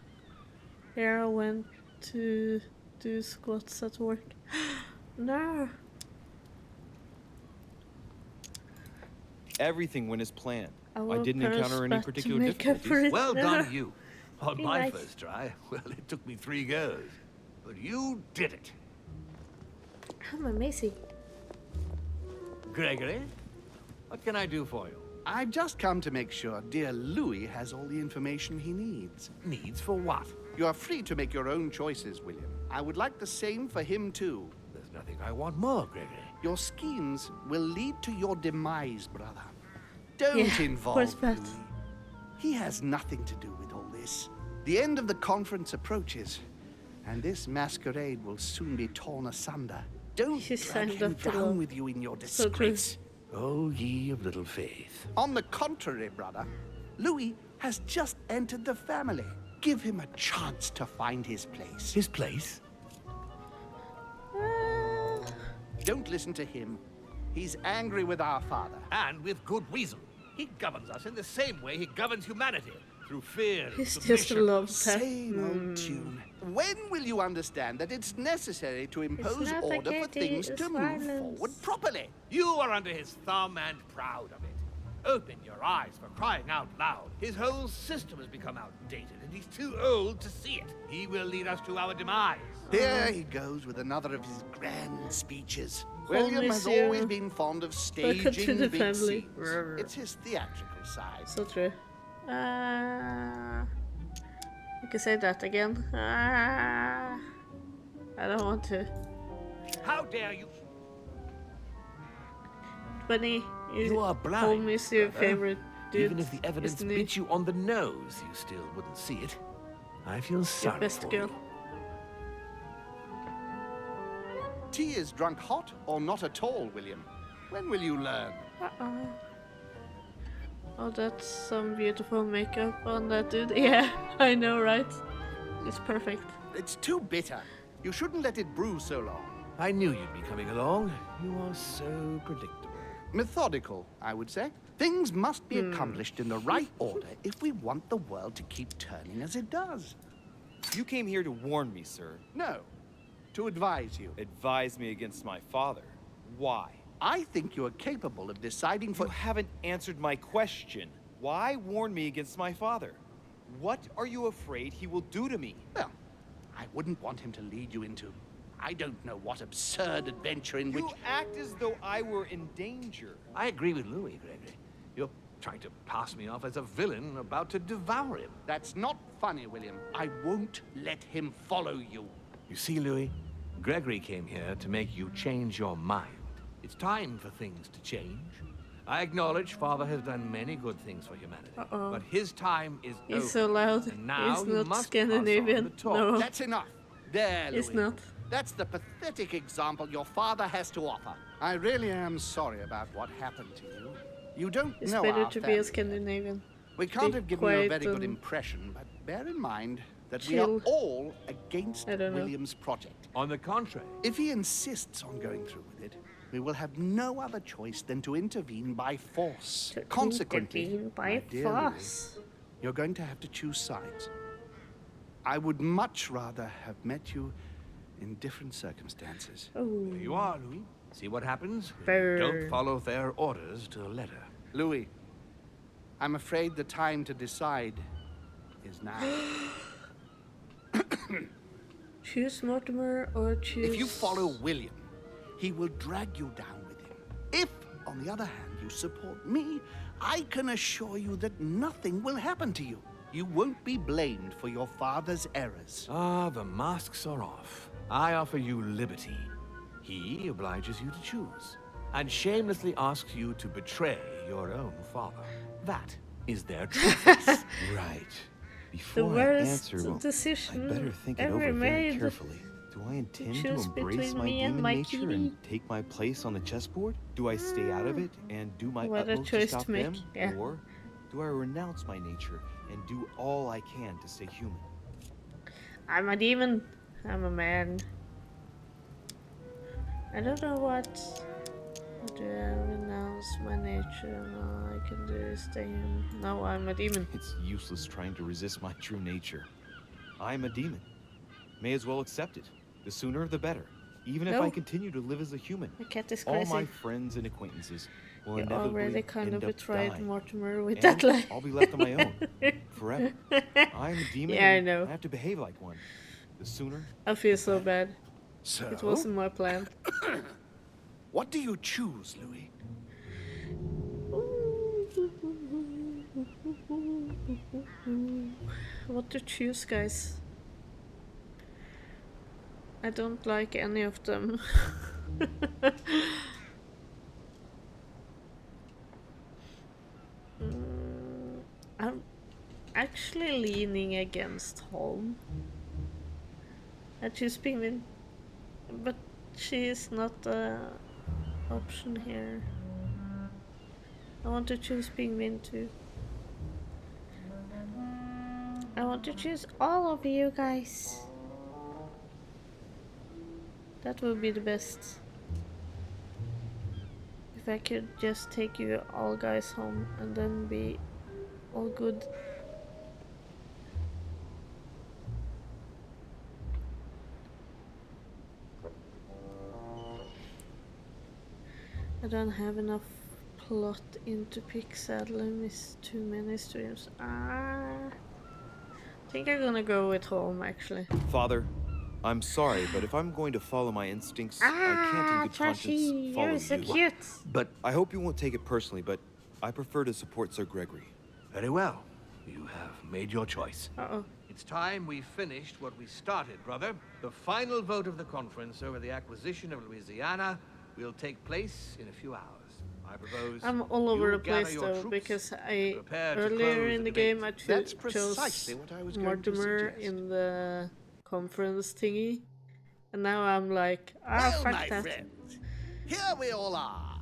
here I went to do squats at work. No! Everything went as planned. I I will didn't press encounter any back to particular make up difficulties. for it. Well No. done, you. On Be my nice. first try, well, it took me 3 goes. But you did it. I'm amazing. Gregory, what can I do for you? I've just come to make sure dear Louis has all the information he needs. Needs for what? You are free to make your own choices, William. I would like the same for him, too. There's nothing I want more, Gregory. Your schemes will lead to your demise, brother. Don't Yeah, involve where's Pat? Louis. He has nothing to do with all this. The end of the conference approaches, and this masquerade will soon be torn asunder. Don't He drag signed him up for down love. with you in your So true. disgrace. Oh, ye of little faith. On the contrary, brother, Louis has just entered the family. Give him a chance to find his place. His place? Don't listen to him. He's angry with our father. And with good reason. He governs us in the same way he governs humanity. Through fear and He's just submission. love Pat. Same old tune. When will you understand that it's necessary to impose not order for spaghetti, things it's to move violence. forward properly? You are under his thumb and proud of it. Open your eyes, for crying out loud. His whole system has become outdated, and he's too old to see it. He will lead us to our demise. Here he goes with another of his grand speeches. Call William has Monsieur. always been fond of Welcome to staging the big family. scenes. It's his theatrical side. So true. You can say that again. I don't want to. How dare you? Bunny, You are blind, Home is your brother. favorite dude. Even if the evidence isn't he? beat you on the nose, you still wouldn't see it. I feel sorry best for girl. you. Tea is drunk hot or not at all, William? When will you learn? Uh-oh. Oh, that's some beautiful makeup on that dude. Yeah, I know, right? It's perfect. It's too bitter. You shouldn't let it brew so long. I knew you'd be coming along. You are so predictable. Methodical, I would say. Things must be accomplished in the right order if we want the world to keep turning as it does. You came here to warn me, sir. No, to advise you. Advise me against my father. Why? I think you are capable of deciding for... You haven't answered my question. Why warn me against my father? What are you afraid he will do to me? Well, I wouldn't want him to lead you into... I don't know what absurd adventure in which... You act as though I were in danger. I agree with Louis, Gregory. You're trying to pass me off as a villain about to devour him. That's not funny, William. I won't let him follow you. You see, Louis, Gregory came here to make you change your mind. It's time for things to change. I acknowledge Father has done many good things for humanity, but his time is over. He's so loud. And now He's you not must Scandinavian. pass on the No, torch. That's enough. There, Louis. it's not. That's the pathetic example your father has to offer. I really am sorry about what happened to you. You don't It's know better our to be family. a Scandinavian. We can't Be have given you a quiet very good and impression, but bear in mind that chill. we are all against I don't know. William's project. On the contrary, If he insists on going through with it, we will have no other choice than to intervene by force. To Consequently, intervene by my dear Louis, force. you're going to have to choose sides. I would much rather have met you in different circumstances. Oh, there you are, Louis. See what happens when Brr. you don't follow their orders to the letter. Louis, I'm afraid the time to decide is now. choose Mortimer or choose... If you follow William, he will drag you down with him. If, on the other hand, you support me, I can assure you that nothing will happen to you. You won't be blamed for your father's errors. Ah, the masks are off. I offer you liberty. He obliges you to choose, and shamelessly asks you to betray your own father. That is their choice. Right. The Before I worst answer, well, decision I better think it ever over very made. carefully. Do I intend to choose embrace between my me and demon my nature kitty. and take my place on the chessboard? Do I stay out of it and do my What a utmost choice to to stop make, them? yeah. Or do I renounce my nature and do all I can to stay human? I'm a demon. I'm a man. I don't know what... Do I renounce my nature? No, I can do stay human. No, I'm a demon. It's useless trying to resist my true nature. I'm a demon. May as well accept it. The sooner the better. Even if No. I continue to live as a human. My cat is All crazy. my friends and acquaintances will You inevitably already kind end of up betrayed dying. Mortimer with And that lie. I'll be left on my own. Forever. I'm a demon Yeah, I and know. I have to behave like one. The sooner... I feel so bad. So, It wasn't my plan. what do you choose, Louis? What to choose, guys? I don't like any of them. I'm actually leaning against Holm. I choose Pingvin, but she is not the option here. I want to choose Pingvin too. I want to choose all of you guys. That would be the best. If I could just take you all guys home and then be all good. I don't have enough plot into pick, sadly miss too many streams. I think I'm gonna go with home actually. Father, I'm sorry, but if I'm going to follow my instincts, I can't in good conscience follow you're so you. cute. But I hope you won't take it personally, but I prefer to support Sir Gregory. very well. You have made your choice. Uh-oh. It's time we finished what we started, brother. The final vote of the conference over the acquisition of Louisiana will take place in a few hours. I propose I'm all over you the place gather your though, troops, because I prepare to earlier close in the debate. game I That's chose precisely what I was going to Mortimer suggest. in the conference thingy, and now I'm like, Well, fuck my that. friends, here we all are.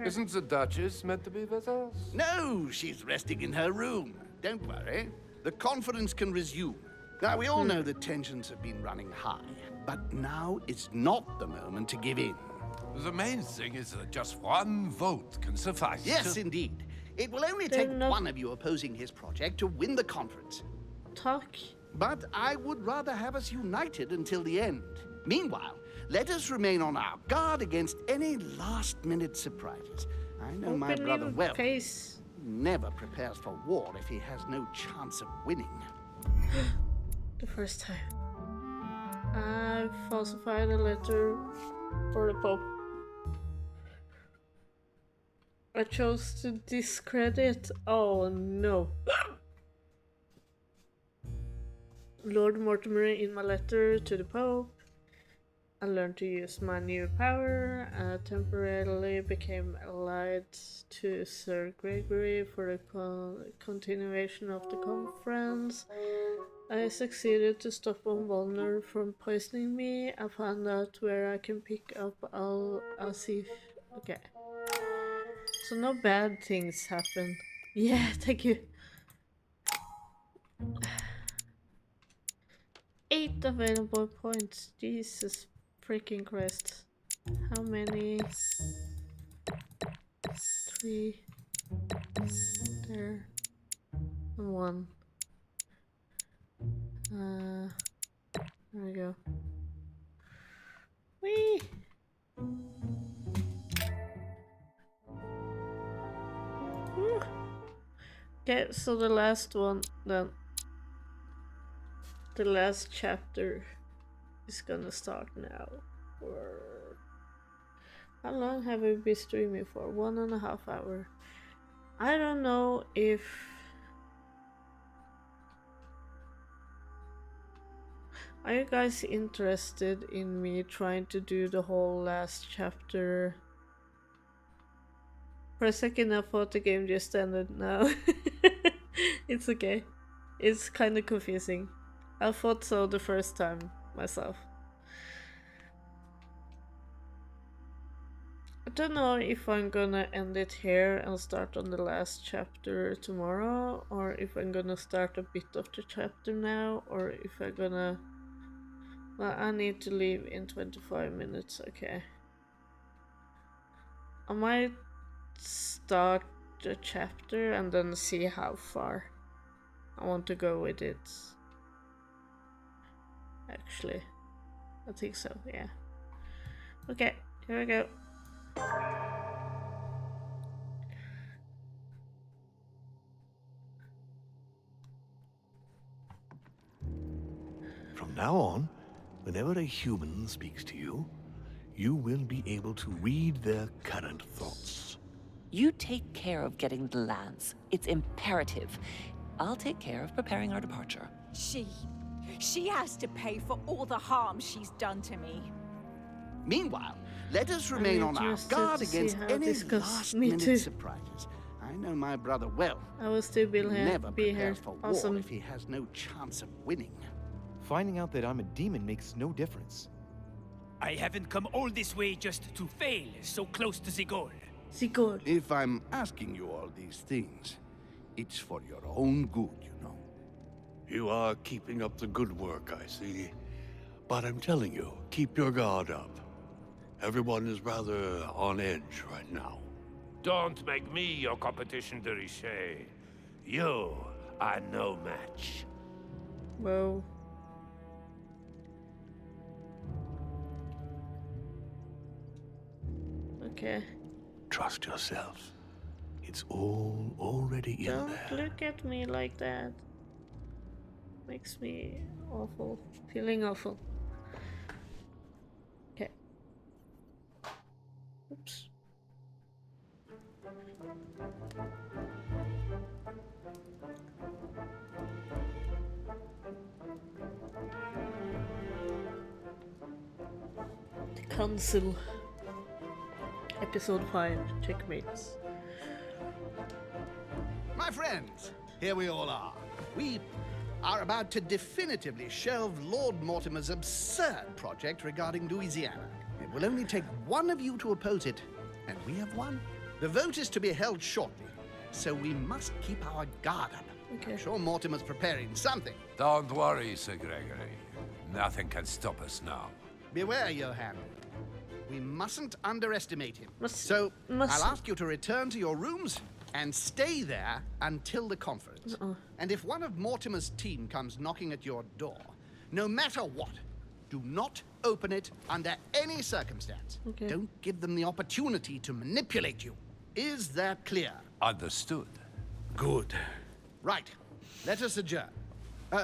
Isn't the Duchess meant to be with us? No, she's resting in her room. Don't worry. The conference can resume. Now, we all know that tensions have been running high, but now is not the moment to give in. The main thing is that just one vote can suffice. Yes, indeed. It will only They're take not- one of you opposing his project to win the conference. Talk. But I would rather have us united until the end. Meanwhile, let us remain on our guard against any last-minute surprises. I know my Open brother your well. face. Never prepares for war if he has no chance of winning. The first time. I falsified a letter for the Pope. I chose to discredit. Oh no. Lord Mortimer in my letter to the Pope. I learned to use my new power. I temporarily became allied to Sir Gregory for the continuation of the conference. I succeeded to stop Volner from poisoning me. I found out where I can pick up Al-Asif. Okay. So no bad things happen. Yeah, thank you. 8 available points. Jesus freaking Christ. How many? 3. There. And 1. There we go. Whee! Woo. Okay, so the last one then. The last chapter is gonna start now. For how long have we been streaming for? 1.5 hours. I don't know if are you guys interested in me trying to do the whole last chapter? For a second I thought the game just ended now. It's okay. It's kind of confusing. I thought so the first time myself. I don't know if I'm gonna end it here and start on the last chapter tomorrow, or if I'm gonna start a bit of the chapter now, or if I'm gonna... Well, I need to leave in 25 minutes, okay. I might start the chapter and then see how far I want to go with it. Actually, I think so, yeah. Okay, here we go. From now on, whenever a human speaks to you, you will be able to read their current thoughts. You take care of getting the lands. It's imperative. I'll take care of preparing our departure. She has to pay for all the harm she's done to me. Meanwhile, let us remain on our interested guard to see against how any this goes. Me last-minute too. surprises. I know my brother well. I will still be here. Never prepares for war Awesome. if he has no chance of winning. Finding out that I'm a demon makes no difference. I haven't come all this way just to fail so close to the goal. The goal. If I'm asking you all these things, it's for your own good, you know. You are keeping up the good work, I see. But I'm telling you, keep your guard up. Everyone is rather on edge right now. Don't make me your competition, de Richet. You are no match. Whoa. Okay. Trust yourself. It's all already in Don't there. look at me like that. Makes me awful. Feeling awful. Okay. Oops. The Council. Episode 5. Checkmates. My friends, here we all are. We are about to definitively shelve Lord Mortimer's absurd project regarding Louisiana. It will only take one of you to oppose it, and we have won. The vote is to be held shortly, so we must keep our guard up. Okay. I'm sure Mortimer's preparing something. Don't worry, Sir Gregory. Nothing can stop us now. Beware, Johann. We mustn't underestimate him. Must- So, must- I'll ask you to return to your rooms and stay there until the conference. And if one of Mortimer's team comes knocking at your door, no matter what, do not open it under any circumstance. Okay. Don't give them the opportunity to manipulate you. Is that clear? Understood. Good. Right. Let us adjourn.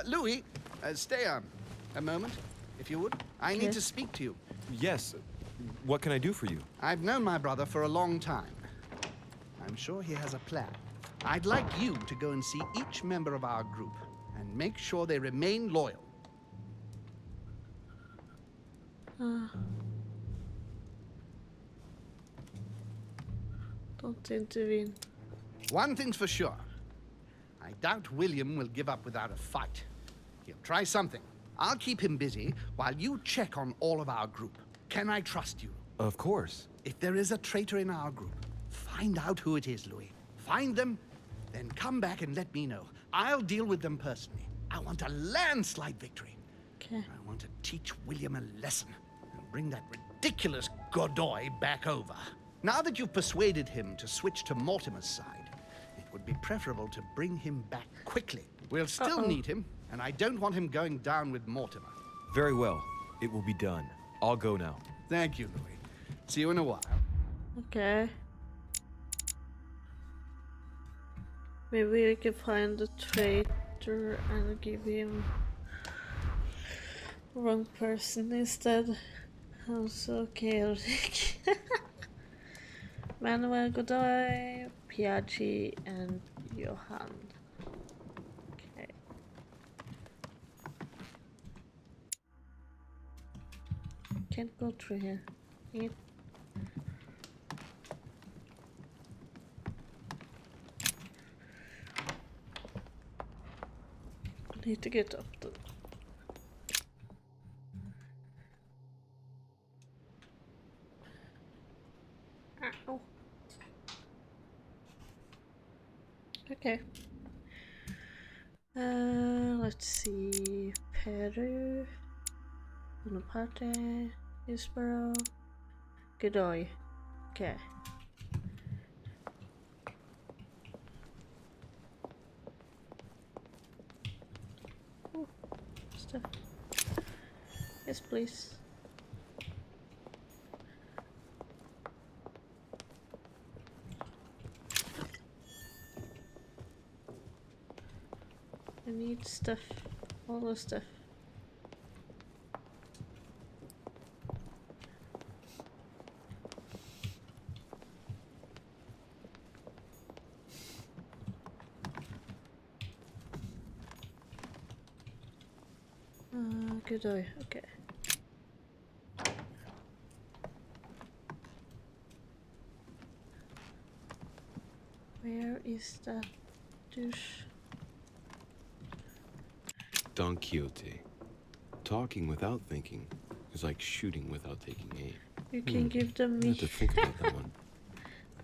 Louis, stay on a moment, if you would. I need to speak to you. Yes. What can I do for you? I've known my brother for a long time. I'm sure he has a plan. I'd like you to go and see each member of our group and make sure they remain loyal. Don't intervene. One thing's for sure. I doubt William will give up without a fight. He'll try something. I'll keep him busy while you check on all of our group. Can I trust you? Of course. If there is a traitor in our group, find out who it is, Louis. Find them, then come back and let me know. I'll deal with them personally. I want a landslide victory. Okay. I want to teach William a lesson and bring that ridiculous Godoy back over. Now that you've persuaded him to switch to Mortimer's side, it would be preferable to bring him back quickly. We'll still need him, and I don't want him going down with Mortimer. Very well. It will be done. I'll go now. Thank you, Louis. See you in a while. Okay. Maybe we can find the traitor and give him wrong person instead. I'm so chaotic. Manuel Godoy, Piaggi, and Johan. Okay. Can't go through here. Need to get up the ow. Okay. Let's see. Peru, Bonaparte, Isborough, Godoy. Okay. Ooh, stuff. Yes, please. I need stuff. All the stuff. Godoy, okay. Where is that douche? Don Quixote. Talking without thinking is like shooting without taking aim. You can give them I me. have to think about that one.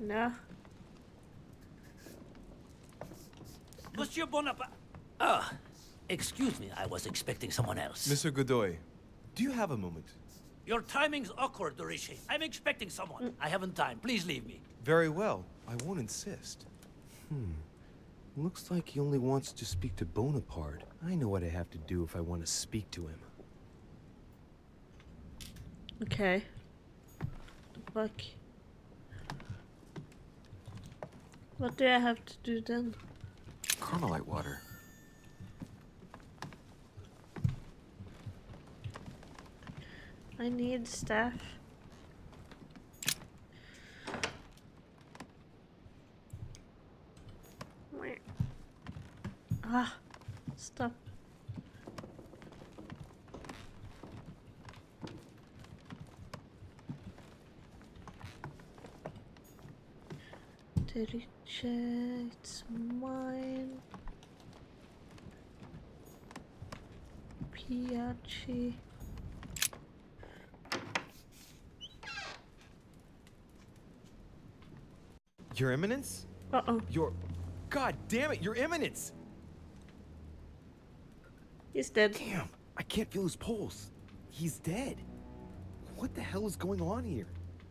No. Monsieur Bonaparte. Ah, excuse me, I was expecting someone else. Mr. Godoy, do you have a moment? Your timing's awkward, Dorishi. I'm expecting someone. I haven't time. Please leave me. Very well. I won't insist. Looks like he only wants to speak to Bonaparte. I know what I have to do if I want to speak to him. Okay. Fuck. What do I have to do then? Carmelite water. I need staff. Ah, stop. Terrice, it's mine. Piaggi. Your Eminence? Uh-oh. God damn it, Your Eminence! He's dead. Damn, I can't feel his pulse. He's dead. What the hell is going on here?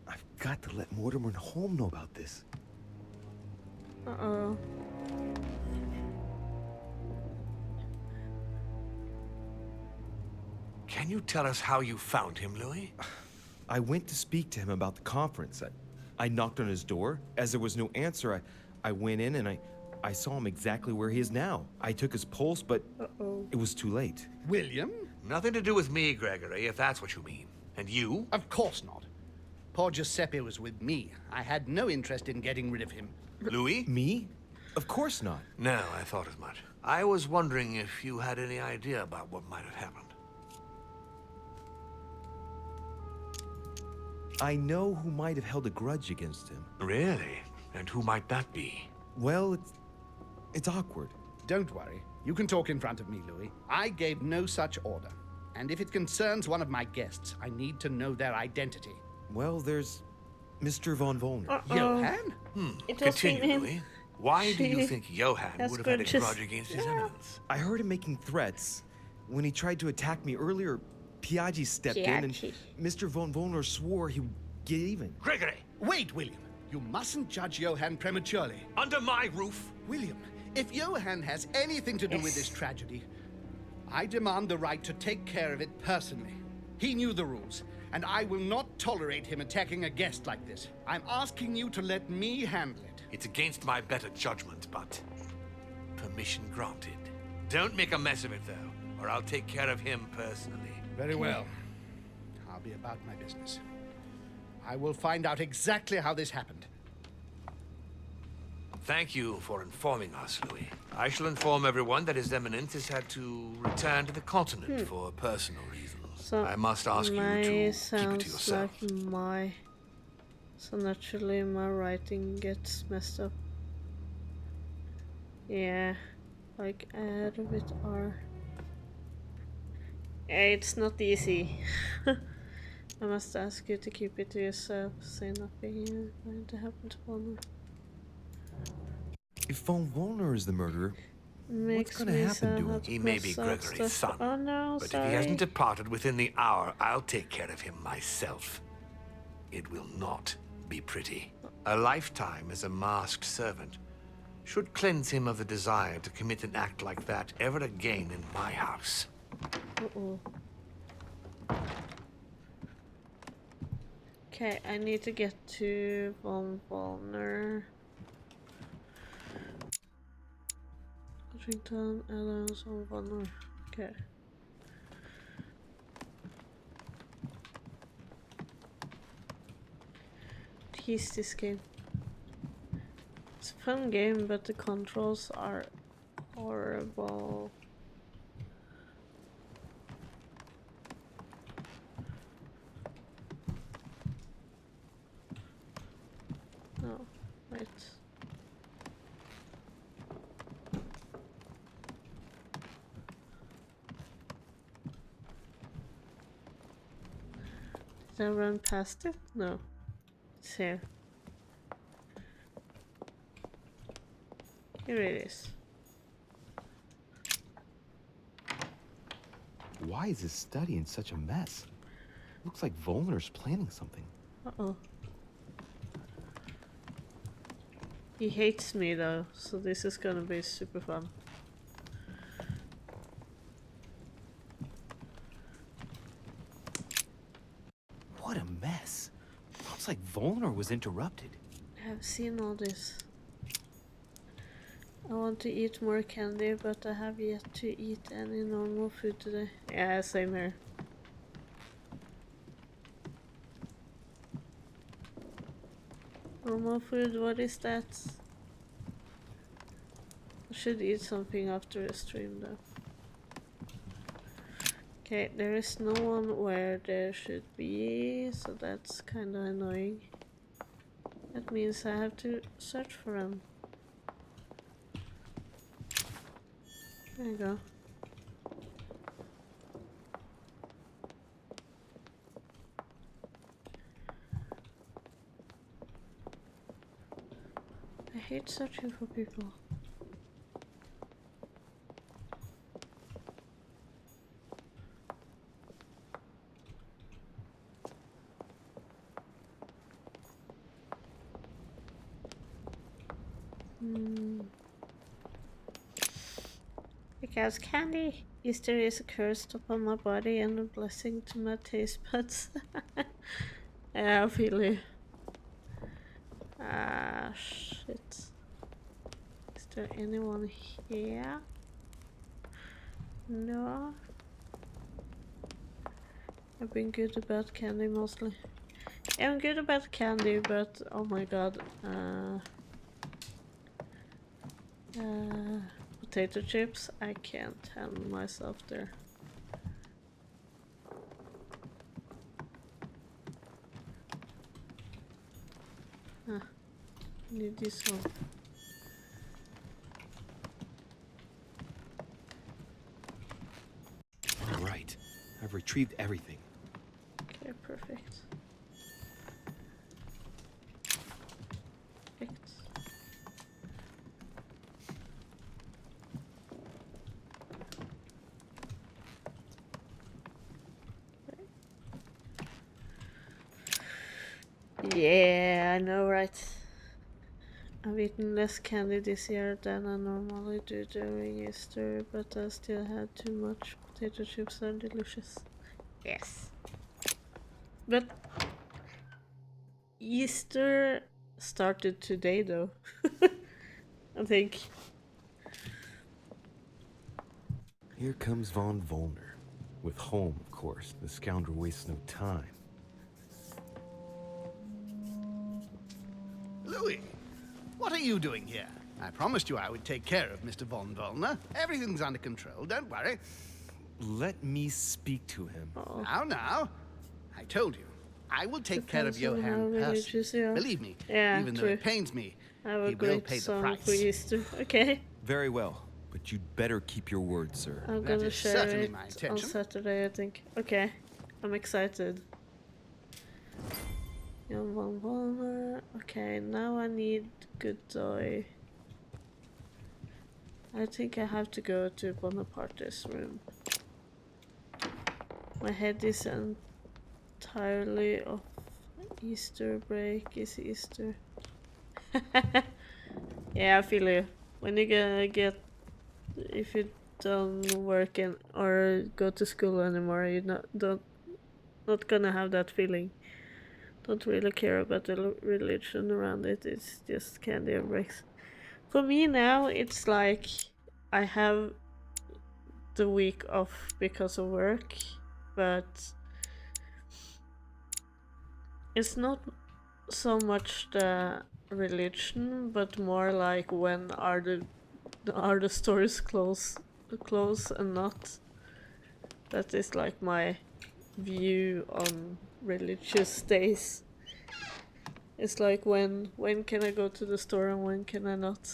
I've got to let Mortimer and Holm know about this. Uh-oh. Can you tell us how you found him, Louis? I went to speak to him about the conference. I knocked on his door. As there was no answer, I went in and I saw him exactly where he is now. I took his pulse, but it was too late. William? Nothing to do with me, Gregory, if that's what you mean. And you? Of course not. Poor Giuseppe was with me. I had no interest in getting rid of him. Louis? Me? Of course not. No, I thought as much. I was wondering if you had any idea about what might have happened. I know who might have held a grudge against him. Really? And who might that be? Well, it's awkward. Don't worry. You can talk in front of me, Louis. I gave no such order. And if it concerns one of my guests, I need to know their identity. Well, there's Mr. von Wollner. Johann? It was Continue, him. Louis. Why do you She think Johann has would have had a grudges. grudge against his eminence? I heard him making threats. When he tried to attack me earlier, Piaggi stepped in and Piaggi. Mr. von Wollner swore he would get even. Gregory! Wait, William. You mustn't judge Johann prematurely. Under my roof? William, if Johann has anything to do with this tragedy, I demand the right to take care of it personally. He knew the rules, and I will not tolerate him attacking a guest like this. I'm asking you to let me handle it. It's against my better judgment, but permission granted. Don't make a mess of it, though, or I'll take care of him personally. Very well. I'll be about my business. I will find out exactly how this happened. Thank you for informing us, Louis. I shall inform everyone that His Eminence has had to return to the continent for personal reasons. So I must ask you to keep it to sounds yourself. like my. So naturally my writing gets messed up. Yeah, like add with R. Yeah, it's not easy. I must ask you to keep it to yourself. Say nothing is going to happen to Wollner. If von Wollner is the murderer, Makes gonna me happen sad to how him? He may be cross out Gregory's stuff. son, Oh no, but sorry. if he hasn't departed within the hour, I'll take care of him myself. It will not be pretty. A lifetime as a masked servant should cleanse him of the desire to commit an act like that ever again in my house. Uh-oh. Okay, I need to get to von Wollner. Washington, Adams, von Wollner. Okay. Tease this game. It's a fun game, but the controls are horrible. No, wait. Did I run past it? No. It's here. Here it is. Why is this study in such a mess? Looks like Wollner's planning something. Uh-oh. He hates me though, so this is gonna be super fun. What a mess. Looks like Wollner was interrupted. I've seen all this. I want to eat more candy, but I have yet to eat any normal food today. Yeah, same here. Normal food, what is that? I should eat something after the stream though. Okay, there is no one where there should be, so that's kinda annoying. That means I have to search for them. There you go. I hate searching for people. Because candy Easter is a curse upon my body and a blessing to my taste buds. Yeah, I feel you. Ah, shit. Is there anyone here? No. I've been good about candy mostly. Yeah, I'm good about candy, but oh my god. Potato chips, I can't handle myself there. Need this one. All right. I've retrieved everything. Okay, perfect. Perfect. Yeah, I know, right? I've eaten less candy this year than I normally do during Easter, but I still had too much. Potato chips are delicious. Yes. But Easter started today though. I think. Here comes von Volner. With Holm, of course. The scoundrel wastes no time. Louis, what are you doing here? I promised you I would take care of Mr. von Volner. Everything's under control, don't worry. Let me speak to him. Now. I told you. I will take care of Depends on how Johann religious personally. you are. Believe me, Yeah, even though true. it pains me, I have he a will great pay the song price. for Easter. Okay. Very well, but you'd better keep your word, sir. I'm That gonna is share certainly it my on intention. Saturday, I think. Okay. I'm excited. Jan van Volner. Okay, now I need good toy. I think I have to go to Bonaparte's room. My head is entirely off. Easter break is Easter. Yeah, I feel you. When you gonna get, if you don't work or go to school anymore, you're not gonna have that feeling. Don't really care about the religion around it. It's just candy and breaks. For me now, it's like I have the week off because of work, but it's not so much the religion, but more like when are the stores close and not. That is like my view on religious days. It's like when can I go to the store and when can I not?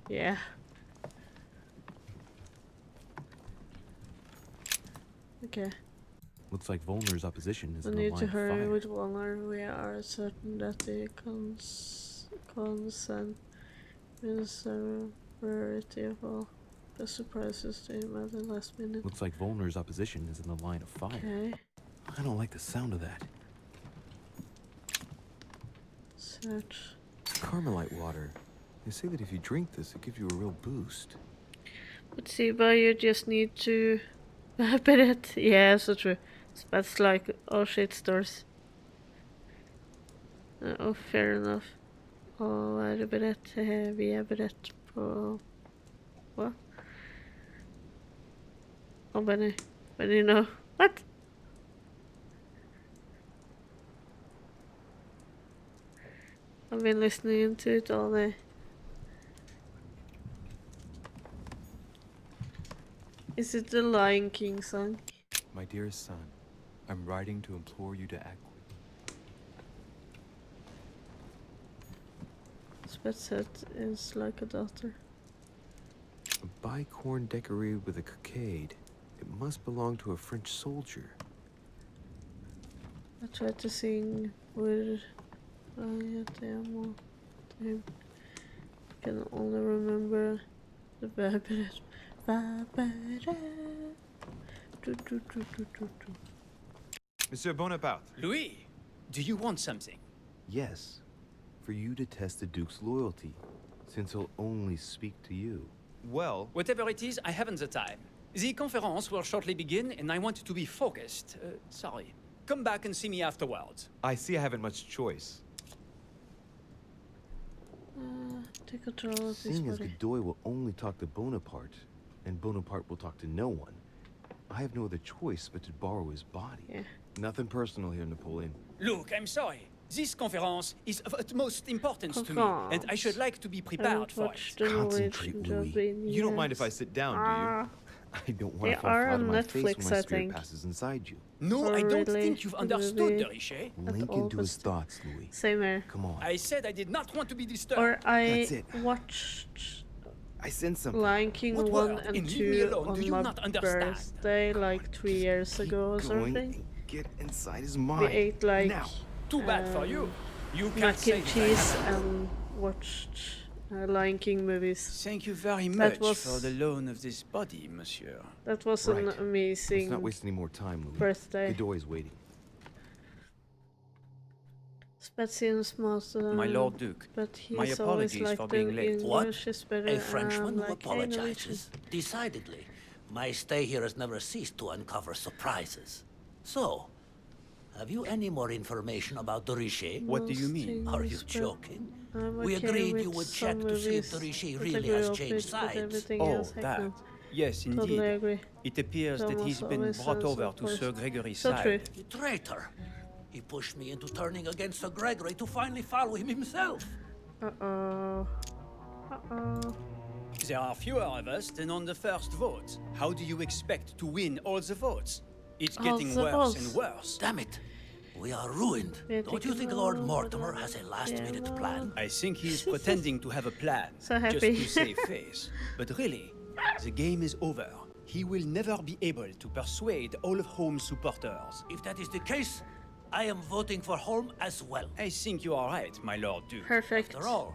Yeah. Okay. Looks like Volner's opposition is I in the need line to of hurry fire. with Volner. We are certain that the consent is severity of all the surprises to him at the last minute. Looks like Volner's opposition is in the line of fire. Okay. I don't like the sound of that. Search. Carmelite water. They say that if you drink this, it gives you a real boost. But see, but you just need to bet it. Yeah, so true. That's like, oh shit, stores. Oh, fair enough. Och vad är det berett? Vi är berett på... Vad? Oh, Benny. Benny, no. What? I've been listening to it all day. Is it the Lion King song? My dearest son, I'm writing to implore you to act. Spetsat is like a daughter. A bicorn decorated with a cockade. It must belong to a French soldier. I tried to sing with Demo to him. Can only remember the Baberet. Monsieur Bonaparte. Louis, do you want something? Yes. For you to test the Duke's loyalty. since he'll only speak to you. Well, Whatever it is, I haven't the time. The conference will shortly begin, and I want to be focused. Sorry. Come back and see me afterwards. I see I haven't much choice. Take control of this Seeing as body. Godoy will only talk to Bonaparte, and Bonaparte will talk to no one, I have no other choice but to borrow his body. Yeah. Nothing personal here, Napoleon. Look, I'm sorry. This conference is of utmost importance to me, and I should like to be prepared for it. Concentrate, Louis. You don't mind if I sit down, do you? I don't want They to fall are flat on on my face when Netflix, my I spirit think. passes inside you. No, Oh, I don't really? think you've understood, Really? Richer. Link all into his the thoughts, Louis. Same here. Come on. I said I did not want to be disturbed. Or I That's it. watched I sense something. Lion King What 1 word? and And leave me 2 alone. Do on you my not understand? birthday like 3 years Keep ago or going something. and get inside his We mind. ate like Now. Too bad for you. You can't mac say and that I cheese haven't. and watched Lion King movies. Thank you very That much was- for the loan of this body, monsieur. That was an Right. Let's amazing not waste any more time, Louis. birthday. Godoy is waiting. Spazien's master. My Lord Duke, But he's my always apologies like for being the late. What? English is better. A Frenchman who like, hey, Norwegian. apologizes. Decidedly. My stay here has never ceased to uncover surprises. So, have you any more information about the Richer? What do you mean? Are you Most things, joking? but I'm We okay agreed with you would some check to see if the movies Richer that really agree has with changed it, but sides. everything Oh, else, heck that. no. Yes, indeed. Totally agree. It appears that Thomas he's been always brought says over of to course. Sir Gregory's So true. side. The traitor! He pushed me into turning against Sir Gregory to finally follow him himself. Uh-oh. Uh-oh. There are fewer of us than on the first vote. How do you expect to win all the votes? It's All getting the worse votes. and worse. Damn it! We are ruined. Yeah, Don't you think think Lord about Mortimer it. has a last-minute Yeah, plan? I think he's pretending to have a plan, So just happy. to save face. But really, the game is over. He will never be able to persuade all of Holmes' supporters. If that is the case, I am voting for Holm as well. I think you are right, my Lord Duke. Perfect. After all,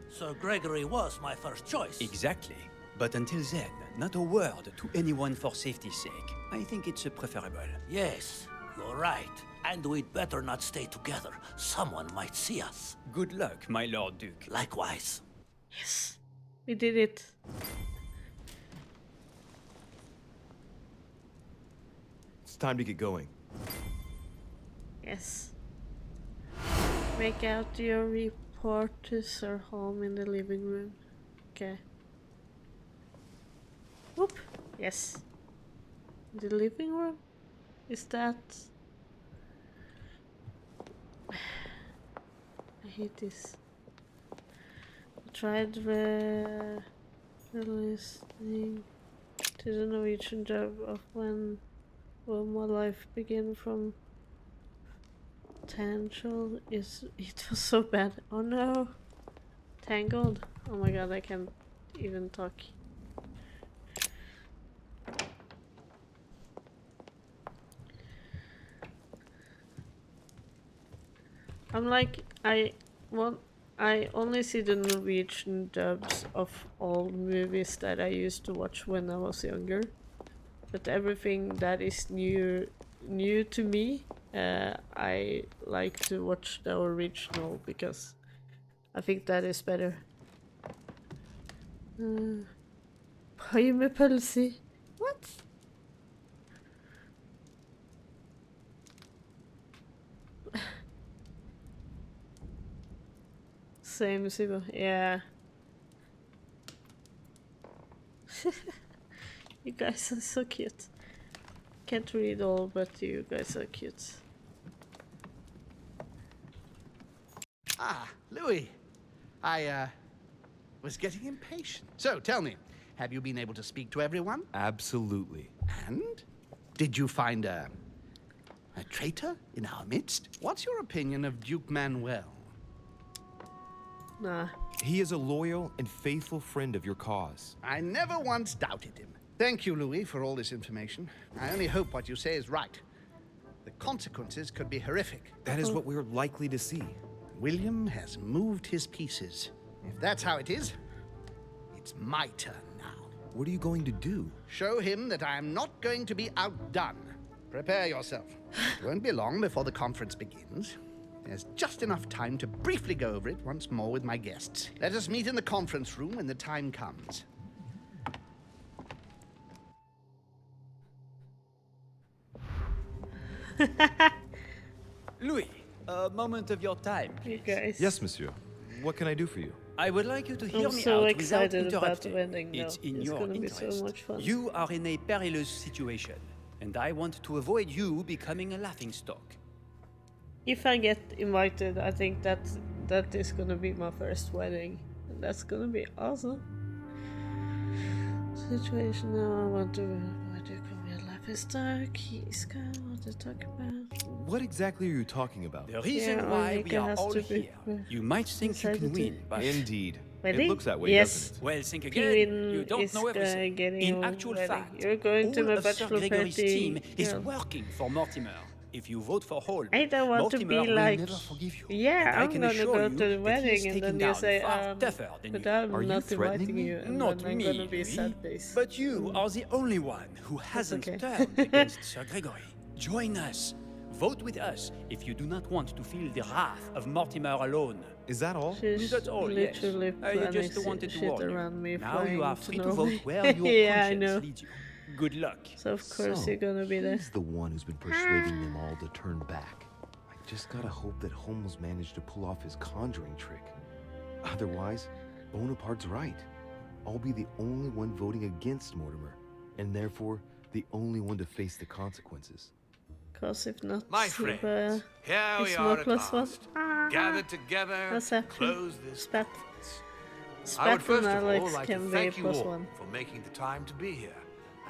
Sir Gregory was my first choice. Exactly. But until then, not a word to anyone for safety's sake. I think it's preferable. Yes, you're right. And we'd better not stay together. Someone might see us. Good luck, my Lord Duke. Likewise. Yes. We did it. It's time to get going. Yes. Make out your report to Sir Holm in the living room. Okay. Whoop. Yes. The living room? Is that... I hate this. I tried listening to the Norwegian dub of when will my life begin from Tangled. It was so bad. Oh no. Tangled. Oh my god, I can't even talk. I'm like, I only see the Norwegian dubs of all movies that I used to watch when I was younger. But everything that is new to me, I like to watch the original because I think that is better. Pai med pølse. What? Same Sibo, yeah. You guys are so cute. Can't read all, but you guys are cute. Ah, Louis. I was getting impatient. So tell me, have you been able to speak to everyone? Absolutely. And? Did you find a traitor in our midst? What's your opinion of Duke Manuel? Nah. He is a loyal and faithful friend of your cause. I never once doubted him. Thank you, Louis, for all this information. I only hope what you say is right. The consequences could be horrific. That is what we're likely to see. William has moved his pieces. If that's how it is, it's my turn now. What are you going to do? Show him that I am not going to be outdone. Prepare yourself. It won't be long before the conference begins. there's just enough time to briefly go over it once more with my guests. Let us meet in the conference room when the time comes. Louis, a moment of your time, You please. guys. Yes, monsieur. What can I do for you? I would like you to hear I'm me so out excited without about the interrupting. wedding now. It's in It's your gonna be so interest. much fun. You are in a perilous situation, and I want to avoid you becoming a laughingstock. If I get invited, I think that is gonna be my first wedding. And that's gonna be awesome. Situation now, I want to call me a laughingstock. He's got what to talk about. What exactly are you talking about? The reason Yeah, why Ulrika we are has all to be here, you might think you decided can to- win, but Indeed. Wedding? It looks that way, Yes. doesn't it? well, think again. Kevin You don't is know everything. getting In a actual wedding. fact, You're going to all my of Sir bachelor Gregory's party. team is Yeah. working for Mortimer. If you vote for Holm, I don't want to Mortimer be will like, never forgive you. yeah, And I I'm can gonna assure go you to the that wedding, he's and then taken you down say, far tougher than but you. I'm Are you not threatening inviting me? you, and Not then I'm me, gonna be Louis, sad face. but you are the only one who hasn't okay. turned against Sir Gregory. Join us. Vote with us if you do not want to feel the wrath of Mortimer alone. Is that all? She's That's all, yes. literally I planning just wanted to shit warn you. around me. Now you are flying free to to vote Norway. where your Yeah, I conscience know. leads you. Good luck. So of course you're gonna be there. He's the one who's been persuading them all to turn back. I just gotta hope that Holmes managed to pull off his conjuring trick. Otherwise, Bonaparte's right. I'll be the only one voting against Mortimer, and therefore the only one to face the consequences. Cause if not, My Silver friends, here we is are more at plus one. last, gathered together What's to happening? close this Spat. conference. I would Spat first and of all Alex like to can be thank you plus all one. for making the time to be here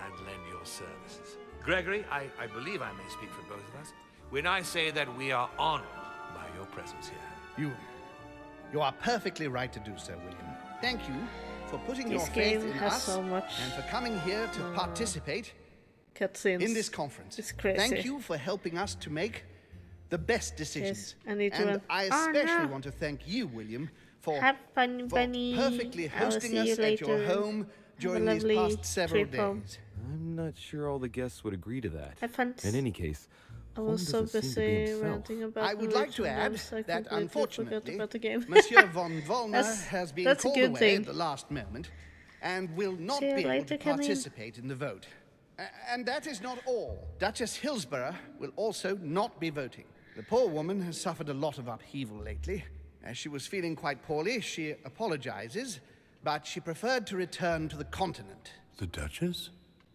and lend your services. Gregory, I believe I may speak for both of us when I say that we are honored by your presence here. You are perfectly right to do so, William. Thank you for putting This your faith game in has us so much and for coming here to participate cutscenes in this conference. It's crazy. Thank you for helping us to make the best decisions. Yes, I need to and run. I Oh, especially no. want to thank you, William, for, Have fun, for Bunny. perfectly I will hosting see us you at your later. home Have a during these lovely past several trip home. days. I'm not sure all the guests would agree to that. Have fun. In any case, I was so Holmes doesn't seem to be busy himself. ranting about I would like to religion, add I that completely unfortunately, forgot about the game. Monsieur von Volner That's- has been that's a called good away thing. at the last moment and will not See you be able later, to Camille. participate in the vote. And that is not all. Duchess Hillsborough will also not be voting. The poor woman has suffered a lot of upheaval lately. As she was feeling quite poorly, she apologizes, but she preferred to return to the continent. The Duchess?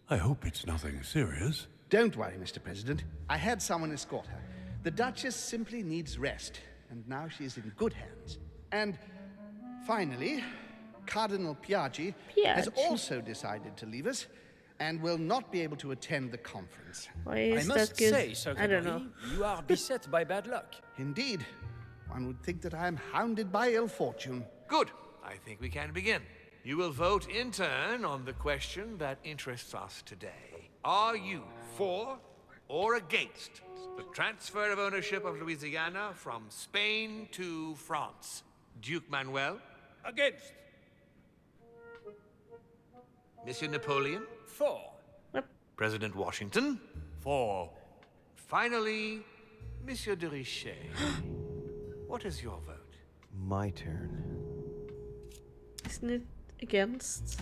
I hope it's nothing serious. Don't worry, Mr. President. I had someone escort her. The Duchess simply needs rest, and now she is in good hands. And finally, Cardinal Piaggi has Piaggi. also decided to leave us and will not be able to attend the conference. Why I is must that good? say, Sir I don't Gregory, know. you are beset by bad luck. Indeed, one would think that I am hounded by ill fortune. Good. I think we can begin. You will vote in turn on the question that interests us today. Are you for or against the transfer of ownership of Louisiana from Spain to France? Duke Manuel? Against. Monsieur Napoleon? For. President Washington? For. Finally, Monsieur de Richet. What is your vote? My turn. Isn't it against?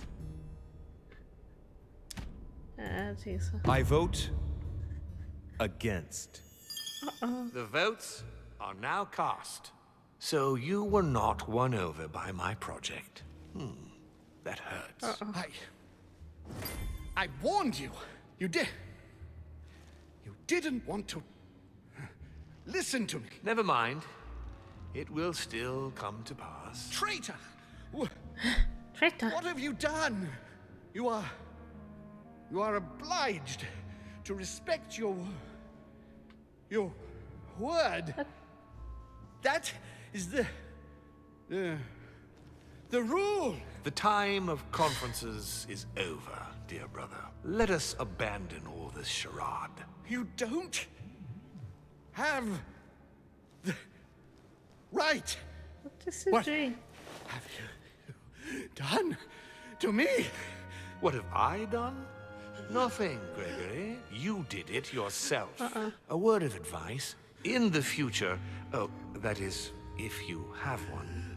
I think so. I vote against. The votes are now cast. So you were not won over by my project. That hurts. I warned you. You did. You didn't want to listen to me. Never mind. It will still come to pass. Traitor! Traitor. What have you done? You are obliged to respect your word. That is the rule. The time of conferences is over, dear brother. Let us abandon all this charade. You don't have the right. What is he What? doing? Have you done to me? What have I done? Nothing, Gregory. You did it yourself. A word of advice. In the future, oh, that is, if you have one,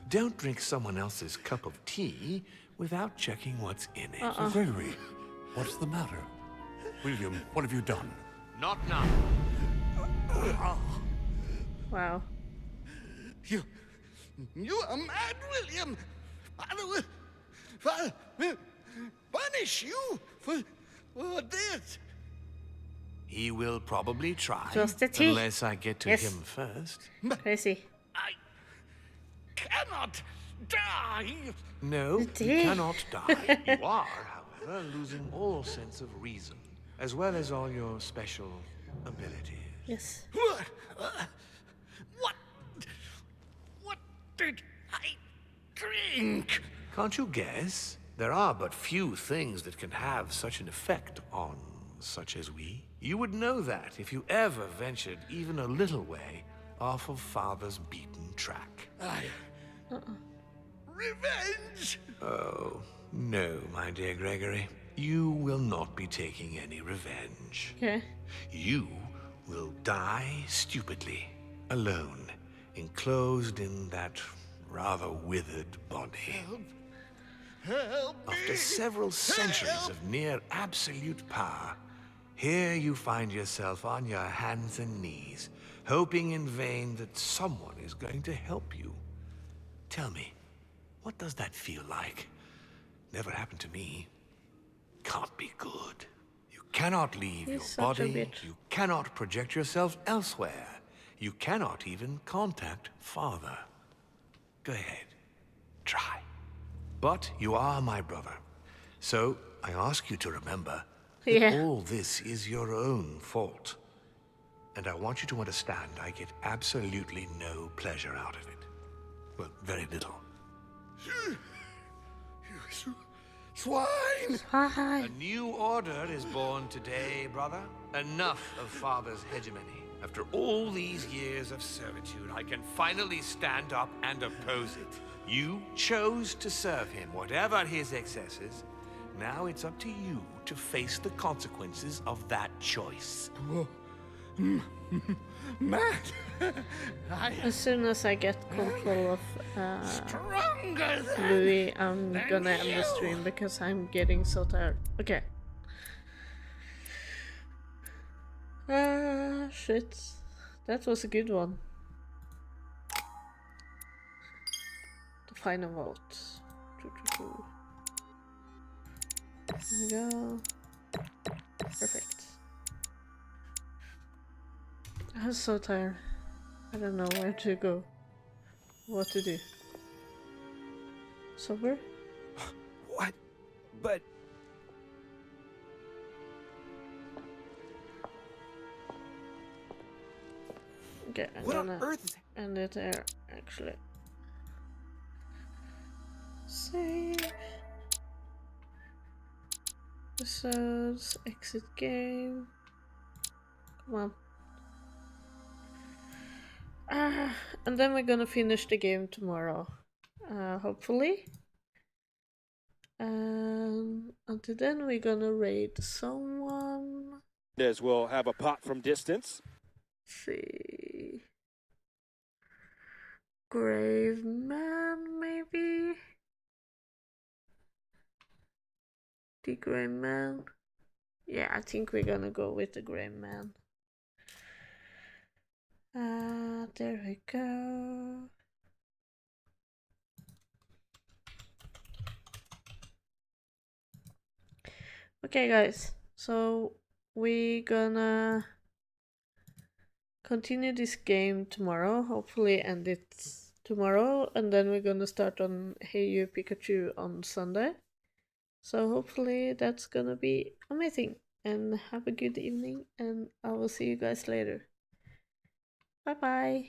don't drink someone else's cup of tea without checking what's in it. Sir Gregory, what's the matter? William, what have you done? Not now. Wow. You are mad, William. I will punish you for this. He will probably try, Just the tea. unless I get to Yes. him first. Crazy. I cannot die. No, you tea. cannot die. You are, however, losing all sense of reason, as well as all your special abilities. Yes. What did I drink? Can't you guess? There are but few things that can have such an effect on such as we. You would know that if you ever ventured even a little way off of Father's beaten track. Revenge! Oh, no, my dear Gregory. You will not be taking any revenge. Okay. You will die stupidly, alone, enclosed in that rather withered body. Help After me! several centuries of near absolute power, here you find yourself on your hands and knees, hoping in vain that someone is going to help you. Tell me, what does that feel like? Never happened to me. Can't be good. You cannot leave your He's such a body. bitch. You cannot project yourself elsewhere. You cannot even contact Father. Go ahead. Try. But you are my brother. So I ask you to remember that Yeah. all this is your own fault. And I want you to understand I get absolutely no pleasure out of it. Well, very little. Swine! Hi. A new order is born today, brother. Enough of Father's hegemony. After all these years of servitude, I can finally stand up and oppose it. You chose to serve him, whatever his excesses. Now it's up to you to face the consequences of that choice. Mad! As soon as I get control of Stronger than Louis, I'm gonna end the you. stream because I'm getting so tired. Okay. Shit. That was a good one. The final vote. There we go. Perfect. I'm so tired. I don't know where to go. What to do. Sober? What? But Okay, I'm what on gonna earth? end it there, actually. Save. Episodes, exit game. Come on. And then we're gonna finish the game tomorrow. Hopefully. And until then, we're gonna raid someone. As we'll have a pot from distance. See. Grave Man, maybe? The Grey Man? Yeah, I think we're gonna go with the Grey Man. There we go. Okay, guys, so we're gonna continue this game tomorrow, hopefully end it tomorrow, and then we're gonna start on Hey You Pikachu on Sunday. So hopefully that's gonna be amazing, and have a good evening, and I will see you guys later. Bye bye.